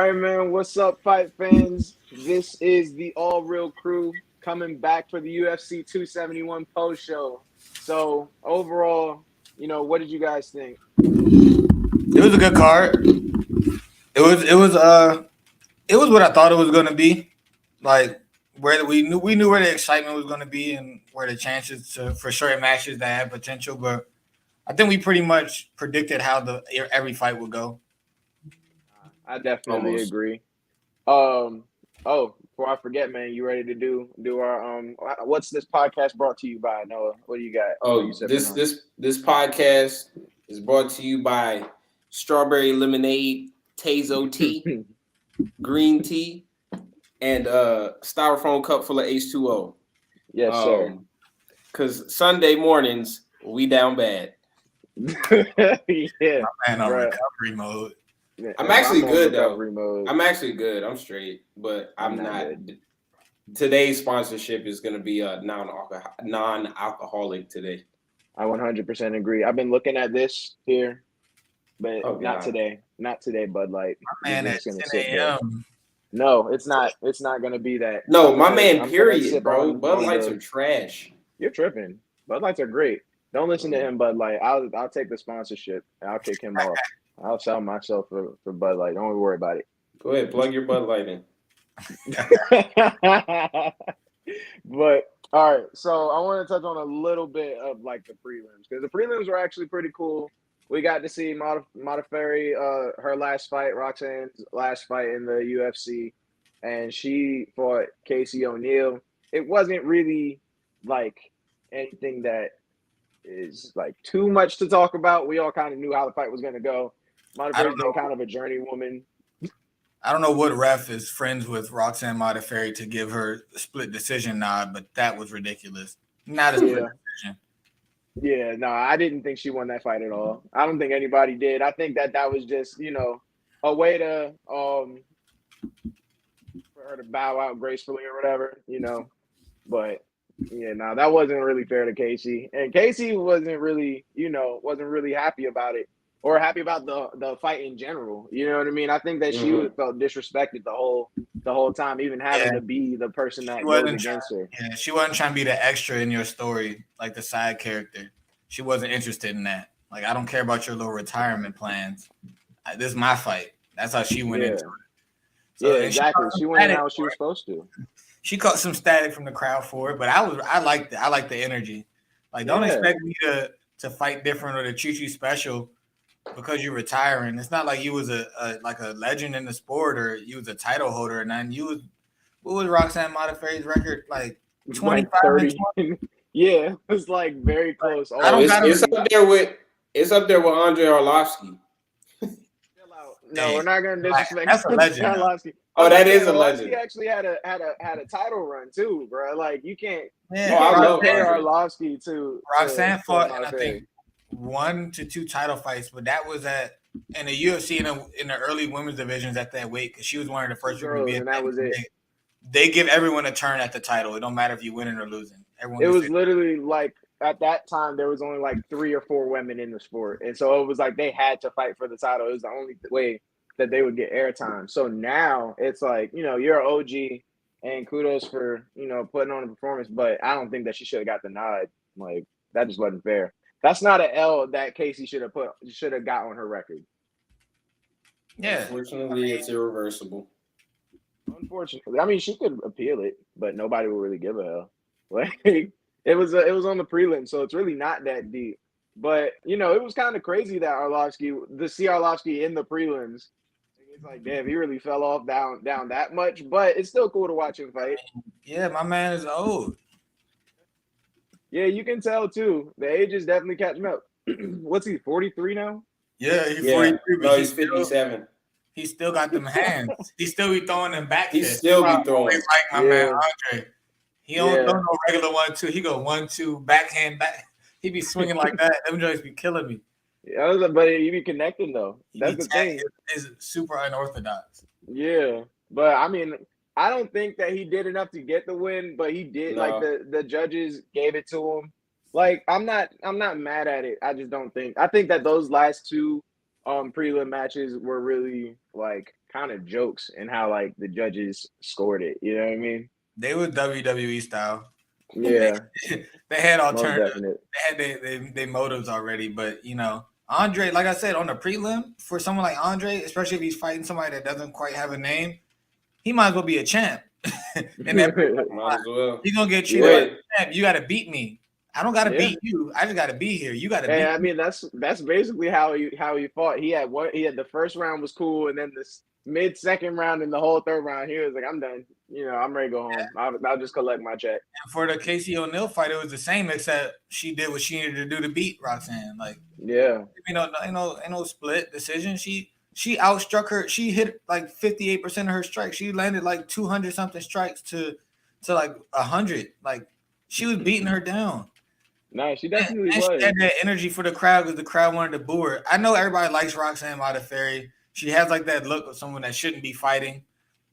right, man. What's up, fight fans? This is the All Real Crew coming back for the UFC 271 post show. So overall, what did you guys think? It was a good card. It was what I thought it was gonna be. Like where we knew where the excitement was gonna be and where the chances for certain matches that had potential. But I think we pretty much predicted how every fight would go. I definitely Almost. agree. Before I forget, man, you ready to do our what's this podcast brought to you by? Noah, what do you got? What are you sipping on? This podcast is brought to you by Strawberry Lemonade, Tazo Tea, Green Tea, and styrofoam cup full of H2O. Yes, sir. Because Sunday mornings we down bad. Yeah, Man, on bruh. recovery mode. Yeah, I'm actually on good though. recovery mode. I'm actually good. I'm straight, but I'm not. good. Today's sponsorship is going to be non-alcoholic today. I 100% agree. I've been looking at this here, but Oh, not God. today. Not today, Bud Light. My man We're at just gonna 10 sit there. a.m. No, it's not. It's not gonna be that. No, I'm my gonna- man, I'm gonna period, sip bro. on- Bud on Lights the- are trash. You're tripping. Bud Lights are great. Don't listen to him, Bud Light. I'll take the sponsorship and I'll kick him off. I'll sell myself for Bud Light. Don't worry about it. Go ahead, plug your Bud Light in. But all right, so I want to touch on a little bit of like the prelims because the prelims were actually pretty cool. We got to see Modafferi, her last fight, Roxanne's last fight in the UFC, and she fought Casey O'Neill. It wasn't really like anything that is like too much to talk about. We all kind of knew how the fight was going to go. Modafferi's been kind of a journeywoman. I don't know what ref is friends with Roxanne Modafferi to give her a split decision nod, but that was ridiculous. Not a split decision. Yeah, no, I didn't think she won that fight at all. I don't think anybody did. I think that was just, a way to for her to bow out gracefully or whatever, But yeah, no, that wasn't really fair to Casey. And Casey wasn't really happy about it or happy about the fight in general. You know what I mean? I think that she felt disrespected the whole time, even having to be the person that goes against her. Yeah, she wasn't trying to be the extra in your story, like the side character. She wasn't interested in that. Like, I don't care about your little retirement plans. This is my fight. That's how she went into it. So, yeah, exactly. She went in how she was supposed to. She caught some static from the crowd for it, but I liked it. I like the energy. Like, don't expect me to fight different or to treat you special because you're retiring. It's not like you was a legend in the sport or you was a title holder or nothing. What was Roxanne Modafferi's record? Like 25 30. Yeah, it was like very close. It's up there with Andre Arlovsky. No, we're not gonna disrespect. That's a legend. Oh, that is a legend. He actually had a title run too, bro. Like you can't. Yeah, I love compare Arlovsky to Roxanne fought, to I think 1 to 2 title fights, but that was in the UFC in the early women's divisions at that weight because she was one of the first people to be. And that was it. They give everyone a turn at the title. It don't matter if you winning or losing. It was literally like at that time there was only like 3 or 4 women in the sport, and so it was like they had to fight for the title. It was the only way that they would get airtime. So now it's like you're an OG, and kudos for putting on a performance. But I don't think that she should have got the nod. Like that just wasn't fair. That's not an L that Casey should have got on her record. Yeah, Unfortunately, it's irreversible. Unfortunately, I mean she could appeal it, but nobody will really give a hell. Like it was on the prelim, so it's really not that deep. But it was kind of crazy that Arlovsky in the prelims. It's like, damn, he really fell off down that much. But it's still cool to watch him fight. Yeah, my man is old. Yeah, you can tell too. The age is definitely catching up. What's he? 43 now? Yeah, he's 43. No, he's 57. He still got them hands. He still be throwing them back. He still be throwing. Like my man Andre. He don't throw no regular 1-2. He go 1-2 backhand back. He be swinging like that. Them joints be killing me. Yeah, but he be connecting though. That's the thing. Is super unorthodox. Yeah, but I mean, I don't think that he did enough to get the win, but he did. No. Like the judges gave it to him. Like I'm not mad at it. I just don't think. I think that those last 2 prelim matches were really like kind of jokes in how like the judges scored it. You know what I mean? They were WWE style. Yeah, They had most alternative. definite. They had their motives already, but Andre, like I said, on the prelim, for someone like Andre, especially if he's fighting somebody that doesn't quite have a name, he might as well be a champ. And that Might as well. he's gonna get treated like a champ. You gotta beat me. I don't gotta beat you. I just gotta be here. You gotta beat I mean, that's basically how he fought. He had the first round was cool, and then this mid-second round and the whole third round, he was like, I'm done. I'm ready to go home. Yeah. I'll just collect my check. And for the Casey O'Neill fight, it was the same, except she did what she needed to do to beat Roxanne. Like, yeah, ain't no split decision. She outstruck her. She hit like 58% of her strikes. She landed like 200 something strikes to like 100. Like, she was beating her down. No, she definitely was. She had that energy for the crowd because the crowd wanted to boo her. I know everybody likes Roxanne Modafferi. She has like that look of someone that shouldn't be fighting.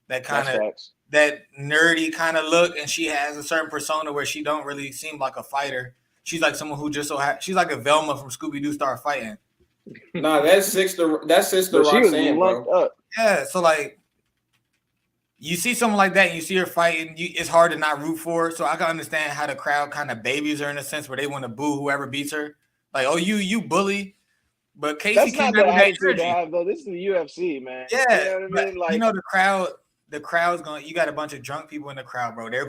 That kind of that nerdy kind of look, and she has a certain persona where she don't really seem like a fighter. She's like someone who just she's like a Velma from Scooby-Doo start fighting. Nah, that's sister Roxanne, bro. Up. Yeah, so like you see someone like that and you see her fighting, it's hard to not root for her. So I can understand how the crowd kind of babies her in a sense where they want to boo whoever beats her. Like, oh, you bully. But Casey came out with that energy. Have, though. This is the UFC, man. Yeah, you know what I mean? Like, the crowd's going. You got a bunch of drunk people in the crowd, bro. They're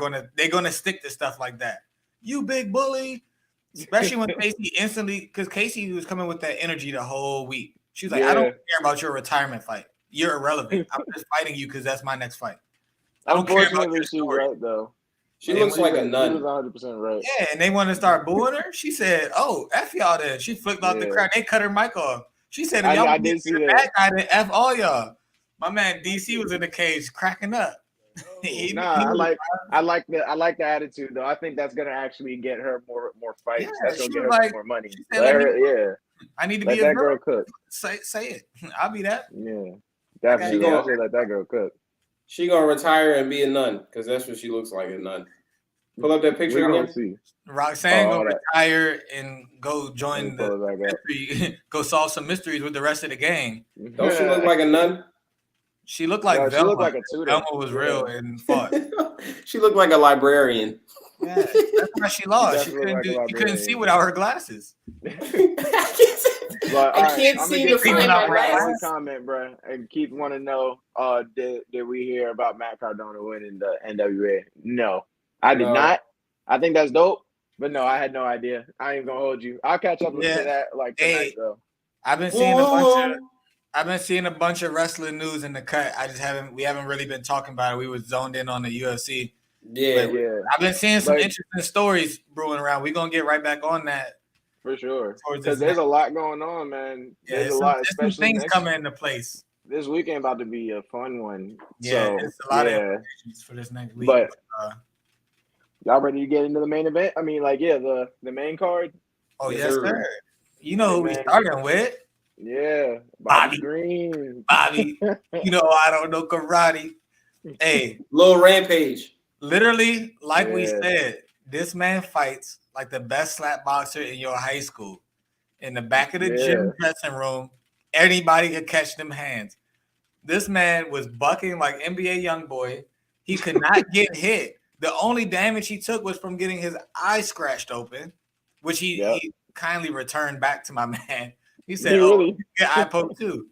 gonna stick to stuff like that. You big bully, especially when Casey instantly, because Casey was coming with that energy the whole week. She was like, I don't care about your retirement fight. You're irrelevant. I'm just fighting you because that's my next fight. I don't care about your story. Right, though. She looks like a nun. She was 100% right. Yeah, and they want to start booing her. She said, "Oh, F y'all then." She flicked off the crowd. They cut her mic off. She said, "If y'all did see that guy, then F all y'all." My man DC was in the cage cracking up. I like the attitude though. I think that's gonna actually get her more fights. Yeah, that's gonna get her more money. Said, I need to be that girl cook. Say it. I'll be that. Yeah, definitely. I'll say let that girl cook. She gonna retire and be a nun because that's what she looks like, a nun. Pull up that picture again. See. Roxanne gonna retire and go join the mystery, go solve some mysteries with the rest of the gang. Don't she look like a nun? She looked like Velma. She looked like a tutor. Velma was real and fought. She looked like a librarian. Yeah, that's why she lost. She couldn't see without her glasses. But, I can't see the glasses. Comment, bro, and keep want to know. Did we hear about Matt Cardona winning the NWA? No, I did not. I think that's dope, but no, I had no idea. I ain't gonna hold you. I'll catch up with that like tonight though. I've been seeing a bunch of wrestling news in the cut. We haven't really been talking about it. We was zoned in on the UFC. Yeah. I've been seeing some interesting stories brewing around. We're gonna get right back on that. For sure. Because there's a lot going on, man. There's a lot, especially some things coming into place. This weekend about to be a fun one. Yeah, it's a lot of implications for this next week. But y'all ready to get into the main event? I mean, the main card. Oh yes, sir. You know who we starting with? Yeah, Bobby Green. Bobby, I don't know karate. Hey, Lil Rampage. Literally, like we said, this man fights like the best slap boxer in your high school. In the back of the gym dressing room, anybody could catch them hands. This man was bucking like NBA YoungBoy. He could not get hit. The only damage he took was from getting his eye scratched open, which he kindly returned back to my man. He said, you get eye poke too.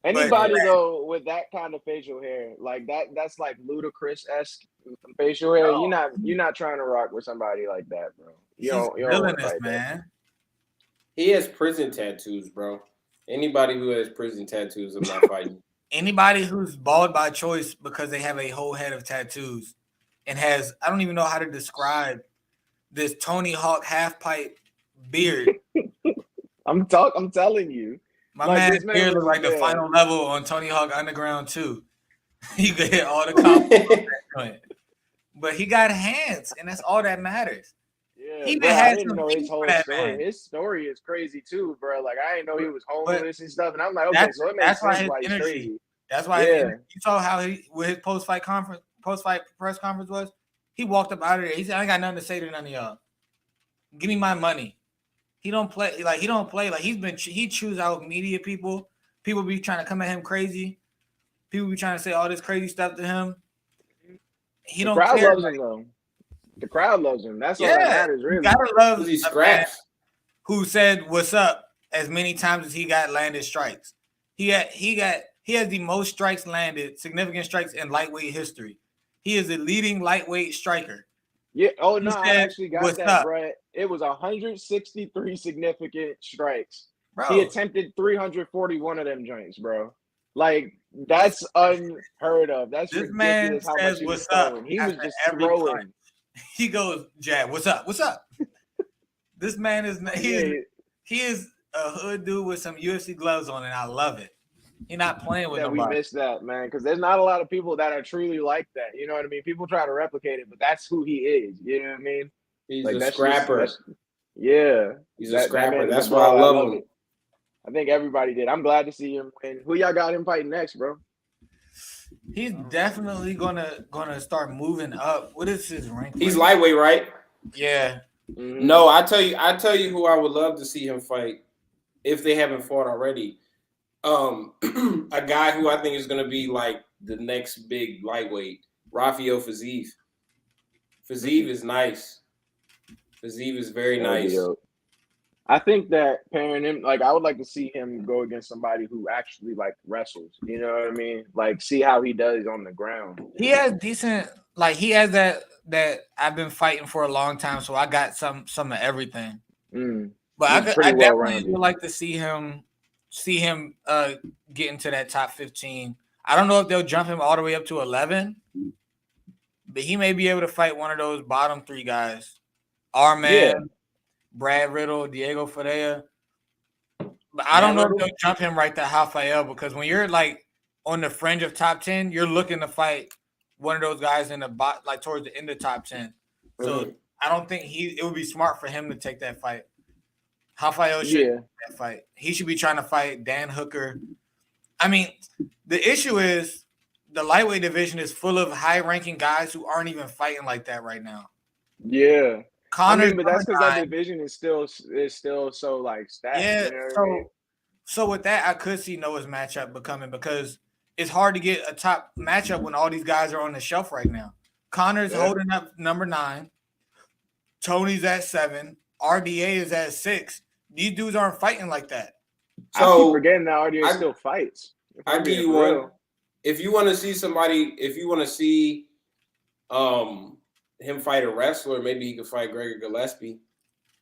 Anybody though with that kind of facial hair, like that's like Ludacris-esque facial hair. You're not trying to rock with somebody like that, bro. You don't villainous, man. He has prison tattoos, bro. Anybody who has prison tattoos, I'm not fighting. Anybody who's bald by choice because they have a whole head of tattoos and has, I don't even know how to describe this Tony Hawk half pipe beard. I'm telling you. My man's beard looks like the final level on Tony Hawk Underground 2. You could hit all the combos. But he got hands, and that's all that matters. Yeah, he even had some his whole story. Man. His story is crazy too, bro. Like I didn't know he was homeless and stuff, and I'm like, okay, so it makes sense why he's crazy. That's why you saw how with his post-fight press conference was. He walked up out of there. He said, "I ain't got nothing to say to none of y'all. Give me my money." He don't play like he chews out media people. People be trying to come at him crazy. people be trying to say all this crazy stuff to him. He The don't crowd care. loves him though. The crowd loves him. That's all that matters, really. You gotta love He a man scraps. who said "What's up" as many times as he got landed strikes. He has the most strikes landed, significant strikes in lightweight history. He is the leading lightweight striker. Yeah. Oh no, He I said, actually got "What's that, up?" bro. It was 163 significant strikes. Bro, He attempted 341 of them joints, bro. Like that's unheard of. That's this man ridiculous how says, much he was "What's up?" throwing. He was after just every throwing. punch. He goes, "Jab, what's up? What's up?" This man is he is a hood dude with some UFC gloves on, and I love it. He's not playing with nobody. We missed that, man, because there's not a lot of people that are truly like that. You know what I mean? People try to replicate it, but that's who he is. You know what I mean? He's like, a scrapper. Yeah. He's a scrapper. That's bro. why I love him. I think everybody did. I'm glad to see him win. Who y'all got him fighting next, bro? He's definitely gonna start moving up. What is his rank? He's lightweight, right? Yeah. Mm-hmm. No, I tell you who I would love to see him fight if they haven't fought already. A guy who I think is gonna be like the next big lightweight, Rafael Fiziev. Fiziev is nice. Fiziev is very nice. I think that pairing him, like, I would like to see him go against somebody who actually like wrestles. You know what I mean? Like, see how he does on the ground. He has decent, like he has that I've been fighting for a long time, so I got some of everything. But I definitely would like to see him get into that top 15. I don't know if they'll jump him all the way up to 11, but he may be able to fight one of those bottom 3 guys. Our man, Brad Riddle, Diego Ferreira. But I don't know if they'll jump him right to Rafael, because when you're like on the fringe of top 10, you're looking to fight one of those guys in the like towards the end of top 10. So I don't think it would be smart for him to take that fight. Rafael should take that fight. He should be trying to fight Dan Hooker. I mean, the issue is the lightweight division is full of high-ranking guys who aren't even fighting like that right now. Yeah. Connor, but that's because that division is still so like stacked. Yeah. You know what I mean? So with that, I could see Noah's matchup becoming, because it's hard to get a top matchup when all these guys are on the shelf right now. Connor's holding up number 9. Tony's at 7. RDA is at 6. These dudes aren't fighting like that. So I keep forgetting that RDA still fights. I'll give you one. If you want to see somebody, if you want to see him fight a wrestler, maybe he could fight Gregor Gillespie.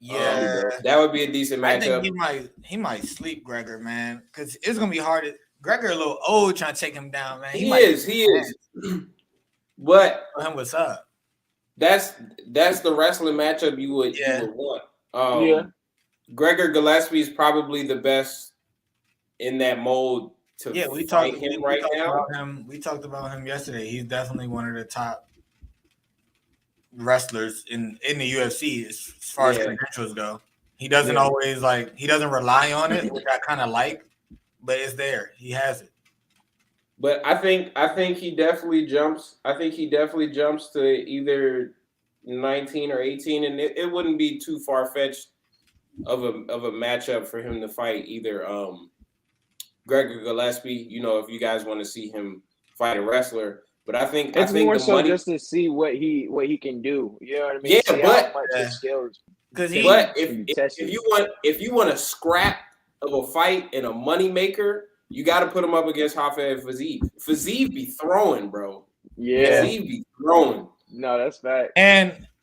Yeah, that would be a decent matchup. I think he might sleep Gregor, man, because it's gonna be hard. Gregor a little old trying to take him down, man. He is. But what's up? That's the wrestling matchup you would want. Gregor Gillespie is probably the best in that mold to fight him right now. We talked about him yesterday. He's definitely one of the top wrestlers in the UFC as far as credentials go. He doesn't always he doesn't rely on it, which I kind of like, but it's there. He has it. But I think he definitely jumps. I think he definitely jumps to either 19 or 18, and it wouldn't be too far-fetched of a matchup for him to fight either Gregor Gillespie, if you guys want to see him fight a wrestler. But I think it's more so just to see what he can do. You know what I mean? Yeah, but skills. If you want a scrap of a fight and a money maker, you got to put him up against Rafael Fiziev. Fiziev be throwing, bro. Yeah, Fiziev be throwing. No, that's fact.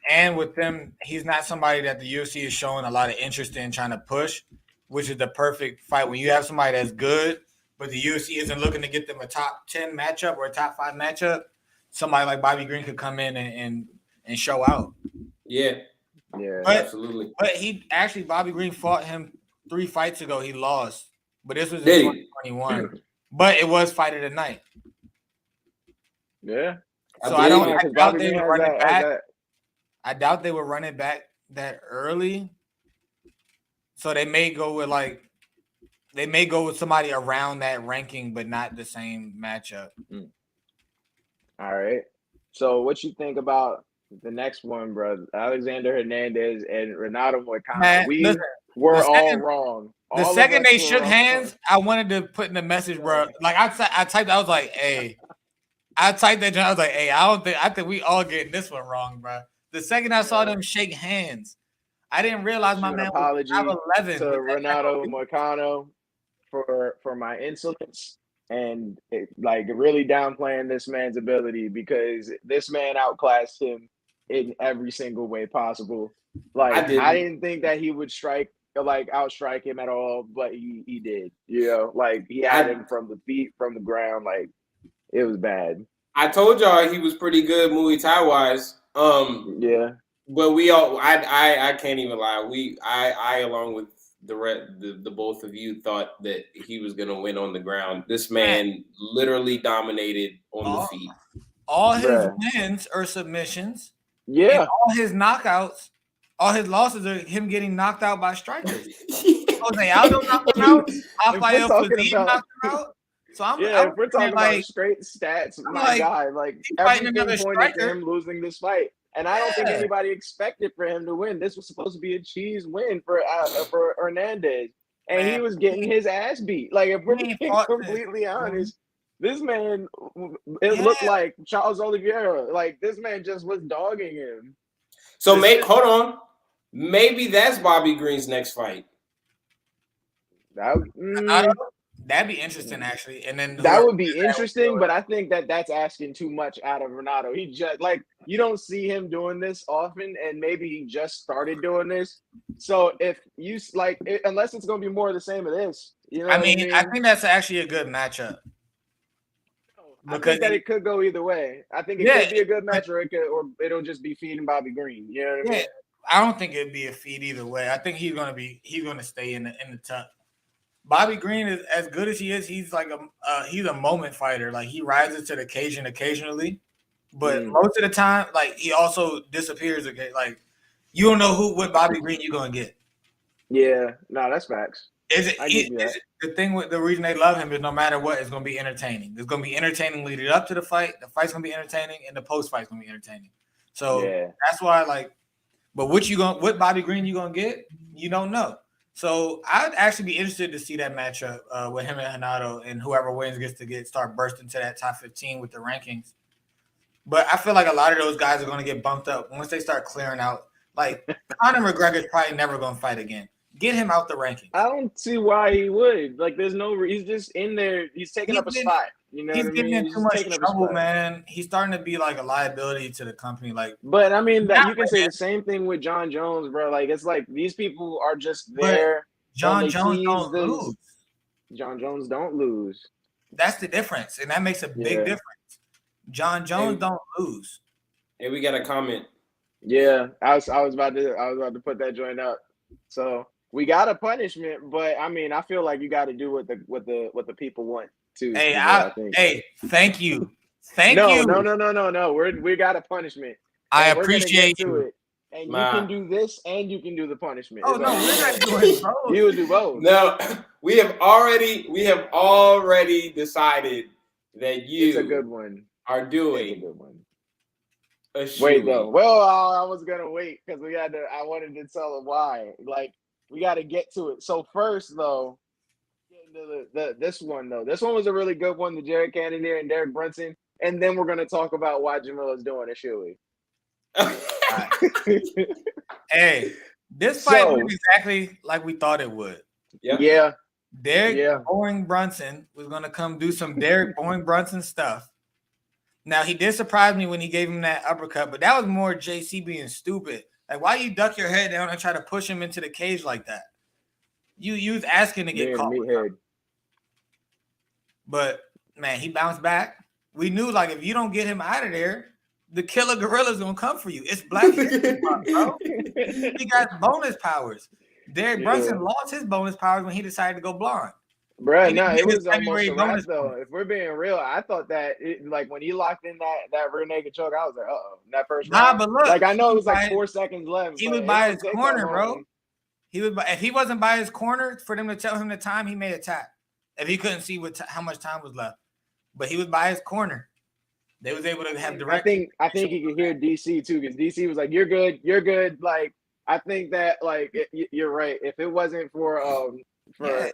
And with them, he's not somebody that the UFC is showing a lot of interest in trying to push, which is the perfect fight when you have somebody that's good, but the UFC isn't looking to get them a top 10 matchup or a top 5 matchup. Somebody like Bobby Green could come in and show out. Yeah, absolutely. But Bobby Green fought him 3 fights ago. He lost, but this was in 2021. But it was fight of the night. Yeah. So I doubt they would run it back. I doubt they would run it back that early. So they may go with somebody around that ranking, but not the same matchup. All right. So what you think about The next one, bro, Alexander Hernandez and Renato Moicano. Man, We listen, were all wrong. The All second of us they were shook wrong. hands, I wanted to put in the message, bro. Like I typed, I was like, "Hey," I typed that. I was like, "Hey, I think we all getting this one wrong, bro." The second I saw them shake hands, I didn't realize my An man apology was 5'11" to with that Renato Moicano for my insolence and like really downplaying this man's ability, because this man outclassed him in every single way possible. Like I didn't think that he would outstrike him at all, but he did. You know, like he had him from the feet, from the ground. Like it was bad. I told y'all he was pretty good Muay Thai wise. Yeah. But we all, I can't even lie. I along with the both of you thought that he was gonna win on the ground. This man literally dominated on the feet. All his wins are submissions. Yeah. And all his knockouts, all his losses are him getting knocked out by strikers. Jose Aldo knocked him out. Rafael Fiziev knocked him out. So if we're talking about straight stats, my guy, like everything pointed to him losing this fight. And I don't think anybody expected for him to win. This was supposed to be a cheese win for Hernandez, and he was getting his ass beat. Like if we're being completely honest, this man, looked like Charles Oliveira. Like this man just was dogging him. So hold on, maybe that's Bobby Green's next fight. That'd be interesting, actually. And then that would be interesting, but I think that that's asking too much out of Renato. He just you don't see him doing this often, and maybe he just started doing this. So if you unless it's going to be more of the same of this, you know. I mean, I think that's actually a good matchup. I think that it could go either way. I think it could be a good match, or it'll just be feeding Bobby Green. You know what I mean? I don't think it'd be a feed either way. I think he's gonna stay in the top. Bobby Green is as good as he is. He's like he's a moment fighter. Like he rises to the occasion occasionally, but most of the time, like he also disappears again. Like you don't know what Bobby Green you're gonna get. Yeah, no, that's facts. The thing with the reason they love him is no matter what, it's gonna be entertaining. It's gonna be entertaining leading up to the fight. The fight's gonna be entertaining, and the post fight's gonna be entertaining. So that's why, but what Bobby Green you gonna get? You don't know. So I'd actually be interested to see that matchup with him and Renato, and whoever wins gets to start bursting to that top 15 with the rankings. But I feel like a lot of those guys are going to get bumped up once they start clearing out. Like Conor McGregor's probably never going to fight again. Get him out the rankings. I don't see why he would. Like, there's no. He's just in there. He's taking up a spot. You know, he's getting in too much trouble, man. He's starting to be like a liability to the company. Like, but I mean, you can say the same thing with John Jones, bro. Like, it's like these people are just there. John Jones don't lose. John Jones don't lose. That's the difference, and that makes a big difference. John Jones don't lose. Hey, we got a comment. Yeah, I was about to put that joint up. So we got a punishment, but I mean, I feel like you got to do what the people want too. Hey, thank you. No. We got a punishment. I appreciate you. And you can do this, and you can do the punishment. Oh no, we're not doing both. You would do both. No, we have already decided that it's a good one. Are doing a good one. Wait though. Well, I was gonna wait because I wanted to tell them why. Like we got to get to it. So first, though, this one was a really good one. The Jared Cannonier and Derrick Brunson, and then we're gonna talk about why Jamil is doing it, shall we? Hey, this fight went exactly like we thought it would. Yeah. Derrick Boring Brunson was gonna come do some Derrick Boring Brunson stuff. Now he did surprise me when he gave him that uppercut, but that was more JC being stupid. Like, why you duck your head down and try to push him into the cage like that? You was asking to get caught. But man, he bounced back. We knew if you don't get him out of there, the killer gorilla's gonna come for you. It's Black History Month, bro. He got bonus powers. Derrick Brunson lost his bonus powers when he decided to go blonde. Bro, no, it was almost a wrap, though. If we're being real, I thought that when he locked in that rear naked choke, I was like, that first round. But look, I know it was 4 seconds left. He was by his corner, bro. If he wasn't by his corner for them to tell him the time, he may attack. If he couldn't see how much time was left, but he was by his corner. They was able to have direct. I think he could hear DC too, because DC was like, "You're good." Like, I think that like you're right. If it wasn't for that,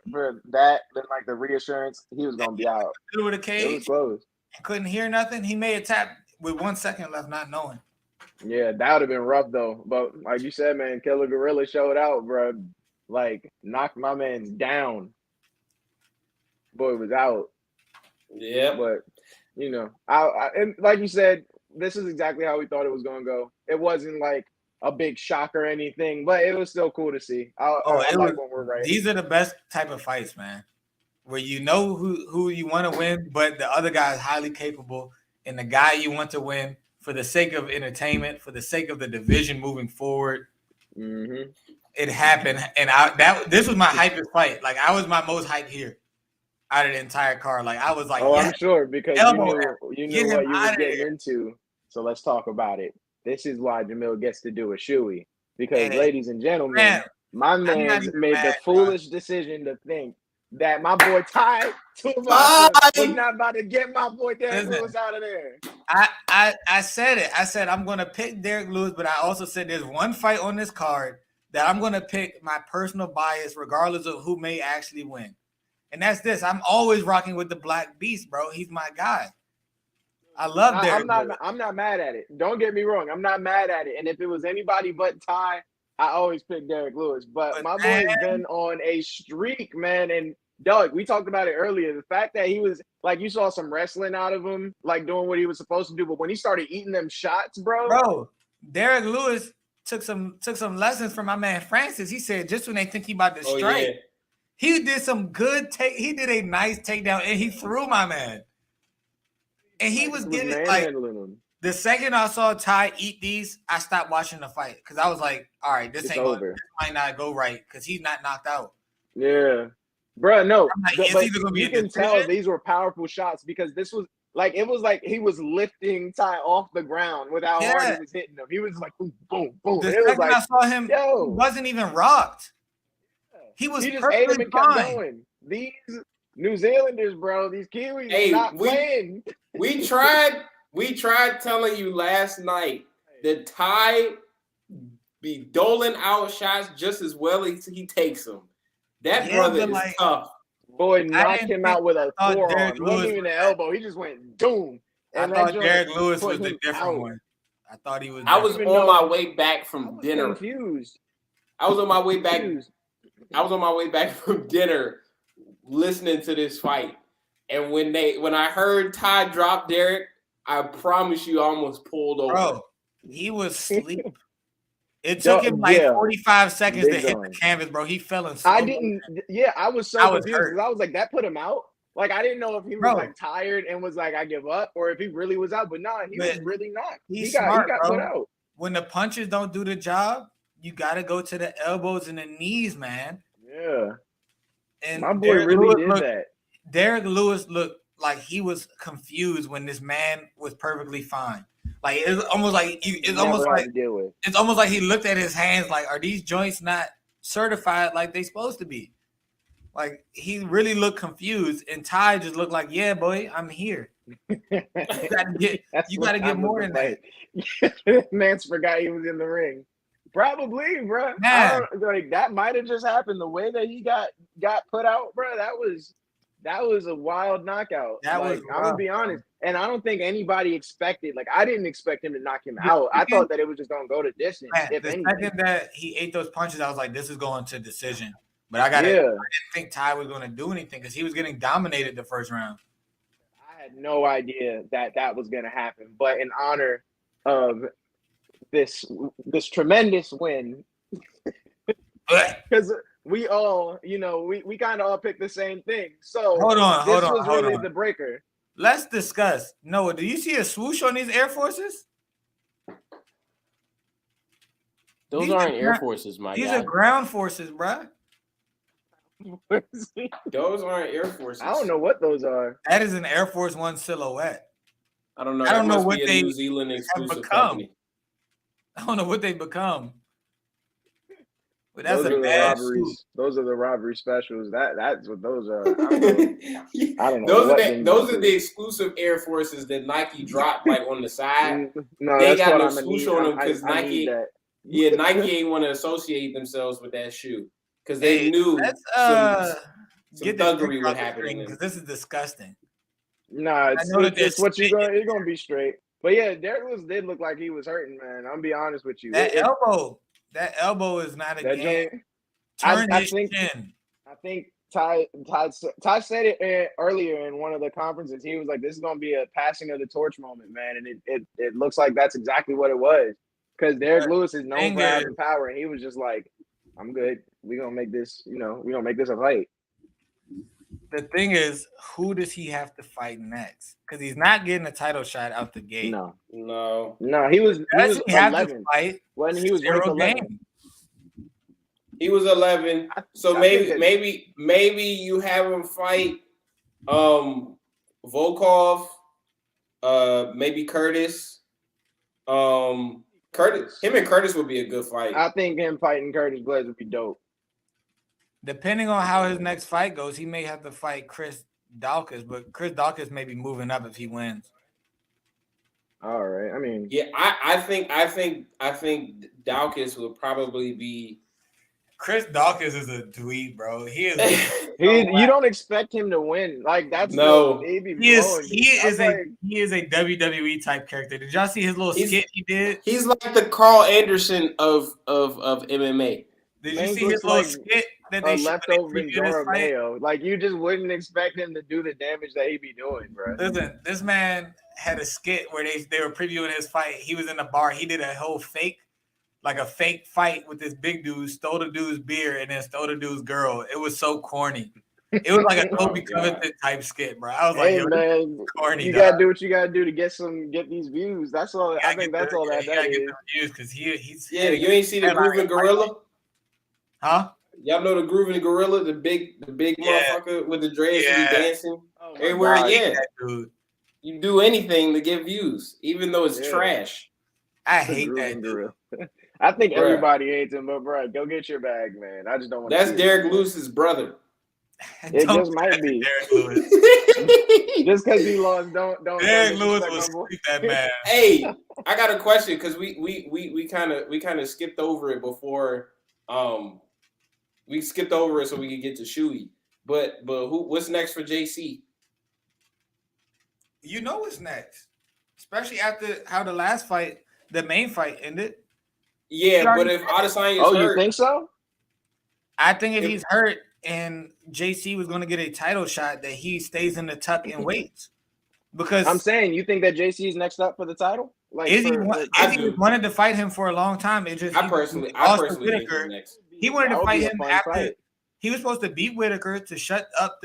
then like the reassurance, he was gonna be out. With a cage, it was close. Couldn't hear nothing. He made a tap with 1 second left, not knowing. Yeah, that would have been rough though. But like you said, man, Killer Gorilla showed out, bro. Like knocked my man's down. Boy was out. Yeah, but you know, I and like you said, this is exactly how we thought it was gonna go. It wasn't like a big shock or anything, but it was still cool to see. I like when we're right. These are the best type of fights, man, where you know who you want to win, but the other guy is highly capable, and the guy you want to win for the sake of entertainment, for the sake of the division moving forward. Mm-hmm. It happened, and this was my hypest fight. Like I was my most hyped here out of the entire card. Like I was like, oh, I'm sure because you knew what you were getting into. So let's talk about it. This is why Jamil gets to do a shoey. Because, ladies and gentlemen, my man made the foolish decision to think that my boy Ty was not about to get my boy Derrick Lewis out of there. I said it. I said I'm going to pick Derrick Lewis, but I also said there's one fight on this card that I'm going to pick my personal bias regardless of who may actually win. And that's this. I'm always rocking with the Black Beast, bro. He's my guy. I love Derrick Lewis. I'm not mad at it. Don't get me wrong. I'm not mad at it. And if it was anybody but Ty, I always pick Derrick Lewis. But my boy has been on a streak, man. And Doug, we talked about it earlier. The fact that he was like, you saw some wrestling out of him, like doing what he was supposed to do. But when he started eating them shots, bro, Derrick Lewis took some lessons from my man Francis. He said just when they think he about to strike, he did some good he did a nice takedown and he threw my man. And he was getting like the second I saw Ty eat these, I stopped watching the fight because I was like, all right, this might not go right because he's not knocked out. Yeah. Bro, no. But you can tell these were powerful shots because this was like it was like he was lifting Ty off the ground with how hard he was hitting him. He was like boom, boom, boom. The second I saw him, he wasn't even rocked. He was just ate him and kept going. These New Zealanders, bro, these Kiwis not playing. We tried telling you last night that Ty be doling out shots just as well as he takes them. That brother is tough. Boy, knocked him out with a forearm. It wasn't even an elbow. He just went doom. And I thought Derrick Lewis was the different one. I thought he was. I was on my way back from dinner. Confused. I was on my way back. I was on my way back from dinner, listening to this fight, and when I heard Ty drop Derrick, I promise you, I almost pulled over. Bro, he was asleep. It took him like 45 seconds to hit the canvas, bro. He fell in. I didn't. Yeah, I was so confused because I was like, that put him out. Like I didn't know if he was like tired and was like, I give up, or if he really was out. But no, he was really not. He got put out. When the punches don't do the job, you got to go to the elbows and the knees, man. Yeah. And my boy really did that. Derrick Lewis looked like he was confused when this man was perfectly fine. Like it's almost like it's almost like he looked at his hands like, are these joints not certified like they supposed to be? Like he really looked confused, and Ty just looked like, yeah, boy, I'm here. You gotta get more than that. Man's forgot he was in the ring. Probably, bro. Like that might have just happened. The way that he got put out, bro. That was a wild knockout. I'm gonna be honest, and I don't think anybody expected. Like I didn't expect him to knock him out. I thought that it was just gonna go to distance. The second that he ate those punches, I was like, this is going to decision. But I didn't think Ty was going to do anything because he was getting dominated the first round. I had no idea that was going to happen. But in honor of this tremendous win, because we all, we kind of all picked the same thing. So hold on. The breaker. Let's discuss. Noah, do you see a swoosh on these Air Forces? Those aren't Air Forces, my guy. These are ground forces, bro. Those aren't Air Forces. I don't know what those are. That is an Air Force One silhouette. I don't know. I don't know what they New Zealand exclusive become. company. I don't know what they become. But that's those a are the bad robberies. suit. Those are the robbery specials. That's what those are. I don't know those what are those are the exclusive Air Forces that Nike dropped like on the side. No, They that's got what no I'm gonna swoosh need. on them because I need Nike, that. yeah, Nike ain't want to associate themselves with that shoe because they Hey, knew let's some get this thuggery would happen in because them. this is disgusting. Nah, I know that it's what you're you're gonna be straight. But yeah, Derrick Lewis did look like he was hurting, man. I'm gonna be honest with you. That elbow is not a that game. joint, Turn I his think chin. I think Ty said it earlier in one of the conferences. He was like, "This is gonna be a passing of the torch moment, man," and it looks like that's exactly what it was. Because Derrick Lewis is known for having power, and he was just like, "I'm good. We're gonna make this. We're gonna make this a fight." The thing is, who does he have to fight next? Because he's not getting a title shot out the gate. No. He He have was to fight when he was ranked 11. He was 11. So maybe you have him fight Volkov, maybe Curtis. Him and Curtis would be a good fight. I think him fighting Curtis Blades would be dope. Depending on how his next fight goes, he may have to fight Chris Daukaus, but Chris Daukaus may be moving up if he wins. All right. I mean, yeah, I think Daukaus will probably be. Chris Daukaus is a dweeb, bro. He is. You don't expect him to win. Like that's no. He is a WWE type character. Did y'all see his little skit he did? He's like the Carl Anderson of MMA. Did you see his little skit that they leftover Ventura Mayo? Like you just wouldn't expect him to do the damage that he be doing, bro. Listen, this man had a skit where they were previewing his fight. He was in the bar. He did a whole fake fight with this big dude, stole the dude's beer, and then stole the dude's girl. It was so corny. It was like a Kobe Covington type skit, bro. I was like, man, corny. You gotta do what you gotta do to get these views. That's all. I think that's all that is. Get the views because he's you ain't see the Grooving Gorilla, huh? Y'all know the Grooving Gorilla, the big motherfucker with the dreads and dancing everywhere. God, dude. You do anything to get views, even though it's trash. I hate that dude. I think everybody hates him, but bro, go get your bag, man. I just don't want. That's Derrick Lewis's brother. It just might be Derrick Lewis. Just because he lost, don't. Derrick Lewis will sweep that man. Hey, I got a question because we kind of skipped over it before. We skipped over it so we could get to Shuey. But what's next for JC? You know what's next, especially after how the last fight, the main fight ended. Yeah, but if Adesanya is hurt, you think so? I think if he's hurt and JC was going to get a title shot, that he stays in the tuck and waits. Because I'm saying, you think that JC is next up for the title? Like, Izzy wanted to fight him for a long time. It just I personally Whittaker. Next. He wanted to fight him after fight. He was supposed to beat Whittaker to shut up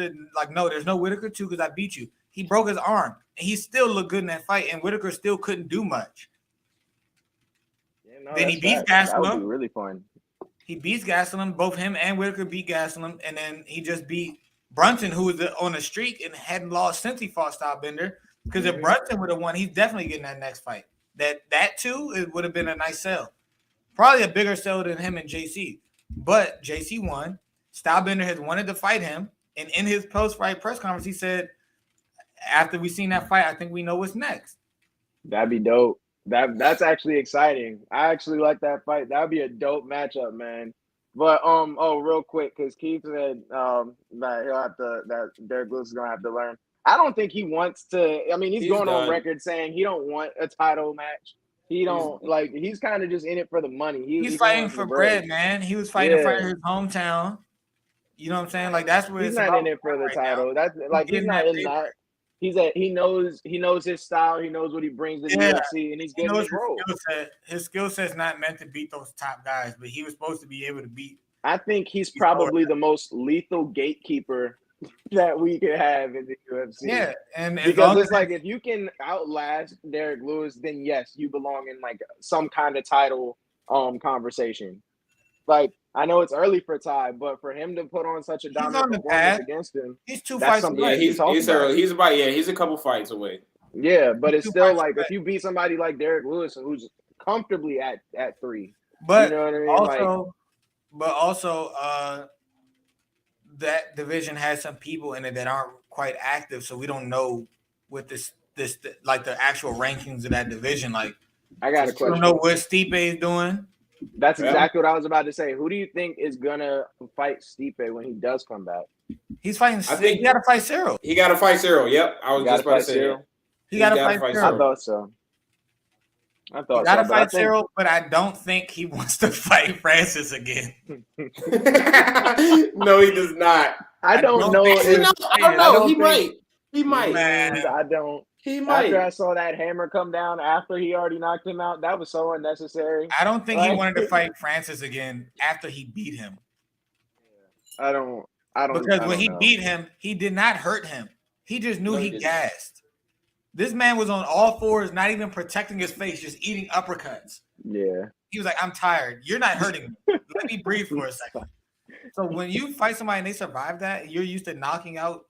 no, there's no Whittaker 2 because I beat you. He broke his arm and he still looked good in that fight, and Whittaker still couldn't do much. Then he beats Gastelum. That would be really fun. He beats Gastelum. Both him and Whittaker beat Gastelum, and then he just beat Brunson, who was on a streak and hadn't lost since he fought Stylebender. Because if Brunson would have won, he's definitely getting that next fight. That too, it would have been a nice sell. Probably a bigger sell than him and JC. But JC won. Stylebender has wanted to fight him, and in his post-fight press conference, he said, "After we seen that fight, I think we know what's next." That'd be dope. That's actually exciting. I actually like that fight. That'd be a dope matchup, man. But real quick, because Keith said that Derrick Lewis is gonna have to learn. I don't think he wants to. I mean, he's going on record saying he don't want a title match. He don't he's kind of just in it for the money. He's fighting for bread, man. He was fighting for his hometown. You know what I'm saying? Like that's where he's not in it for the title. That's like he's not in that. He knows his style. He knows what he brings to the UFC, and he's getting his role. His skill set's not meant to beat those top guys, but he was supposed to be able to beat. I think he's probably the most lethal gatekeeper that we could have in the UFC. Yeah, and because it's like if you can outlast Derrick Lewis, then yes, you belong in like some kind of title conversation. Like I know it's early for Ty, but for him to put on such a dominant performance against him, he's 2 fights away. He's early. He's a couple fights away. Yeah, but it's still like if you beat somebody like Derrick Lewis who's comfortably at 3. But you know what I mean? Also, but also that division has some people in it that aren't quite active, so we don't know what this like the actual rankings of that division. Like, I got a we question. don't know what Stipe is doing. That's exactly what I was about to say. Who do you think is gonna fight Stipe when he does come back? He's fighting. I think he got to fight Cyril. He got to fight Cyril. Yep, I was just about to say that. He got to fight Cyril. I thought so. He got to fight Cyril, but I don't think he wants to fight Francis again. No, he does not. I don't know. I don't know. He might. He might. Man, I don't. He might. After I saw that hammer come down after he already knocked him out, that was so unnecessary. I don't think he wanted to fight Francis again after he beat him. I don't. Because when he beat him, he did not hurt him. He just knew he gassed. This man was on all fours, not even protecting his face, just eating uppercuts. Yeah. He was like, I'm tired. You're not hurting me. Let me breathe for a second. So when you fight somebody and they survive that, you're used to knocking out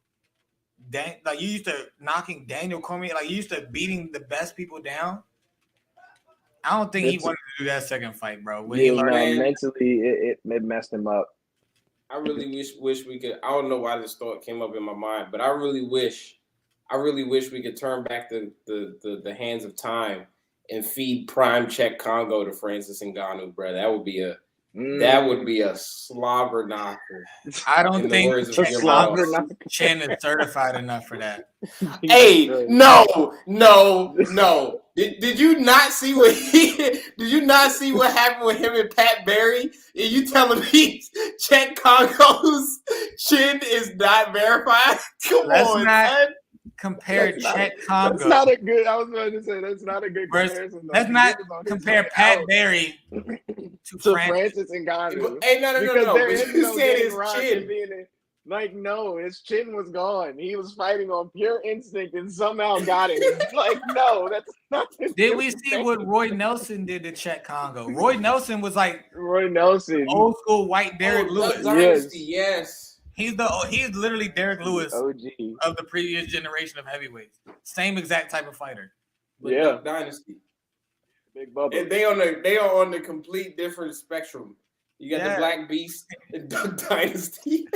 like you used to knocking Daniel Cormier, like you used to beating the best people down. I don't think he wanted to do that second fight, bro. When he learned mentally, it messed him up. I really wish we could. I don't know why this thought came up in my mind, but I really wish we could turn back the hands of time and feed prime Czech Congo to Francis Ngannou, bro. That would be a slobber knocker. I don't think Chin is certified enough for that. Hey, no. Did you not see what happened with him and Pat Barry? And you telling me Czech Congo's chin is not verified? Come on, man. Compare Czech Congo. That's not a good. I was about to say that's not a good comparison. Let's not compare Pat Barry to Francis Ngannou. Hey, no. You said his chin. Like, no, his chin was gone. He was fighting on pure instinct and somehow got it. Like, no, that's not. Did we see what Roy Nelson did to Czech Congo? Roy Nelson was like old school white Derrick Lewis. Yes. He's literally Derrick Lewis OG of the previous generation of heavyweights. Same exact type of fighter. Yeah, Dynasty. Big Bubba. And they are on the complete different spectrum. You got the Black Beast and Dynasty.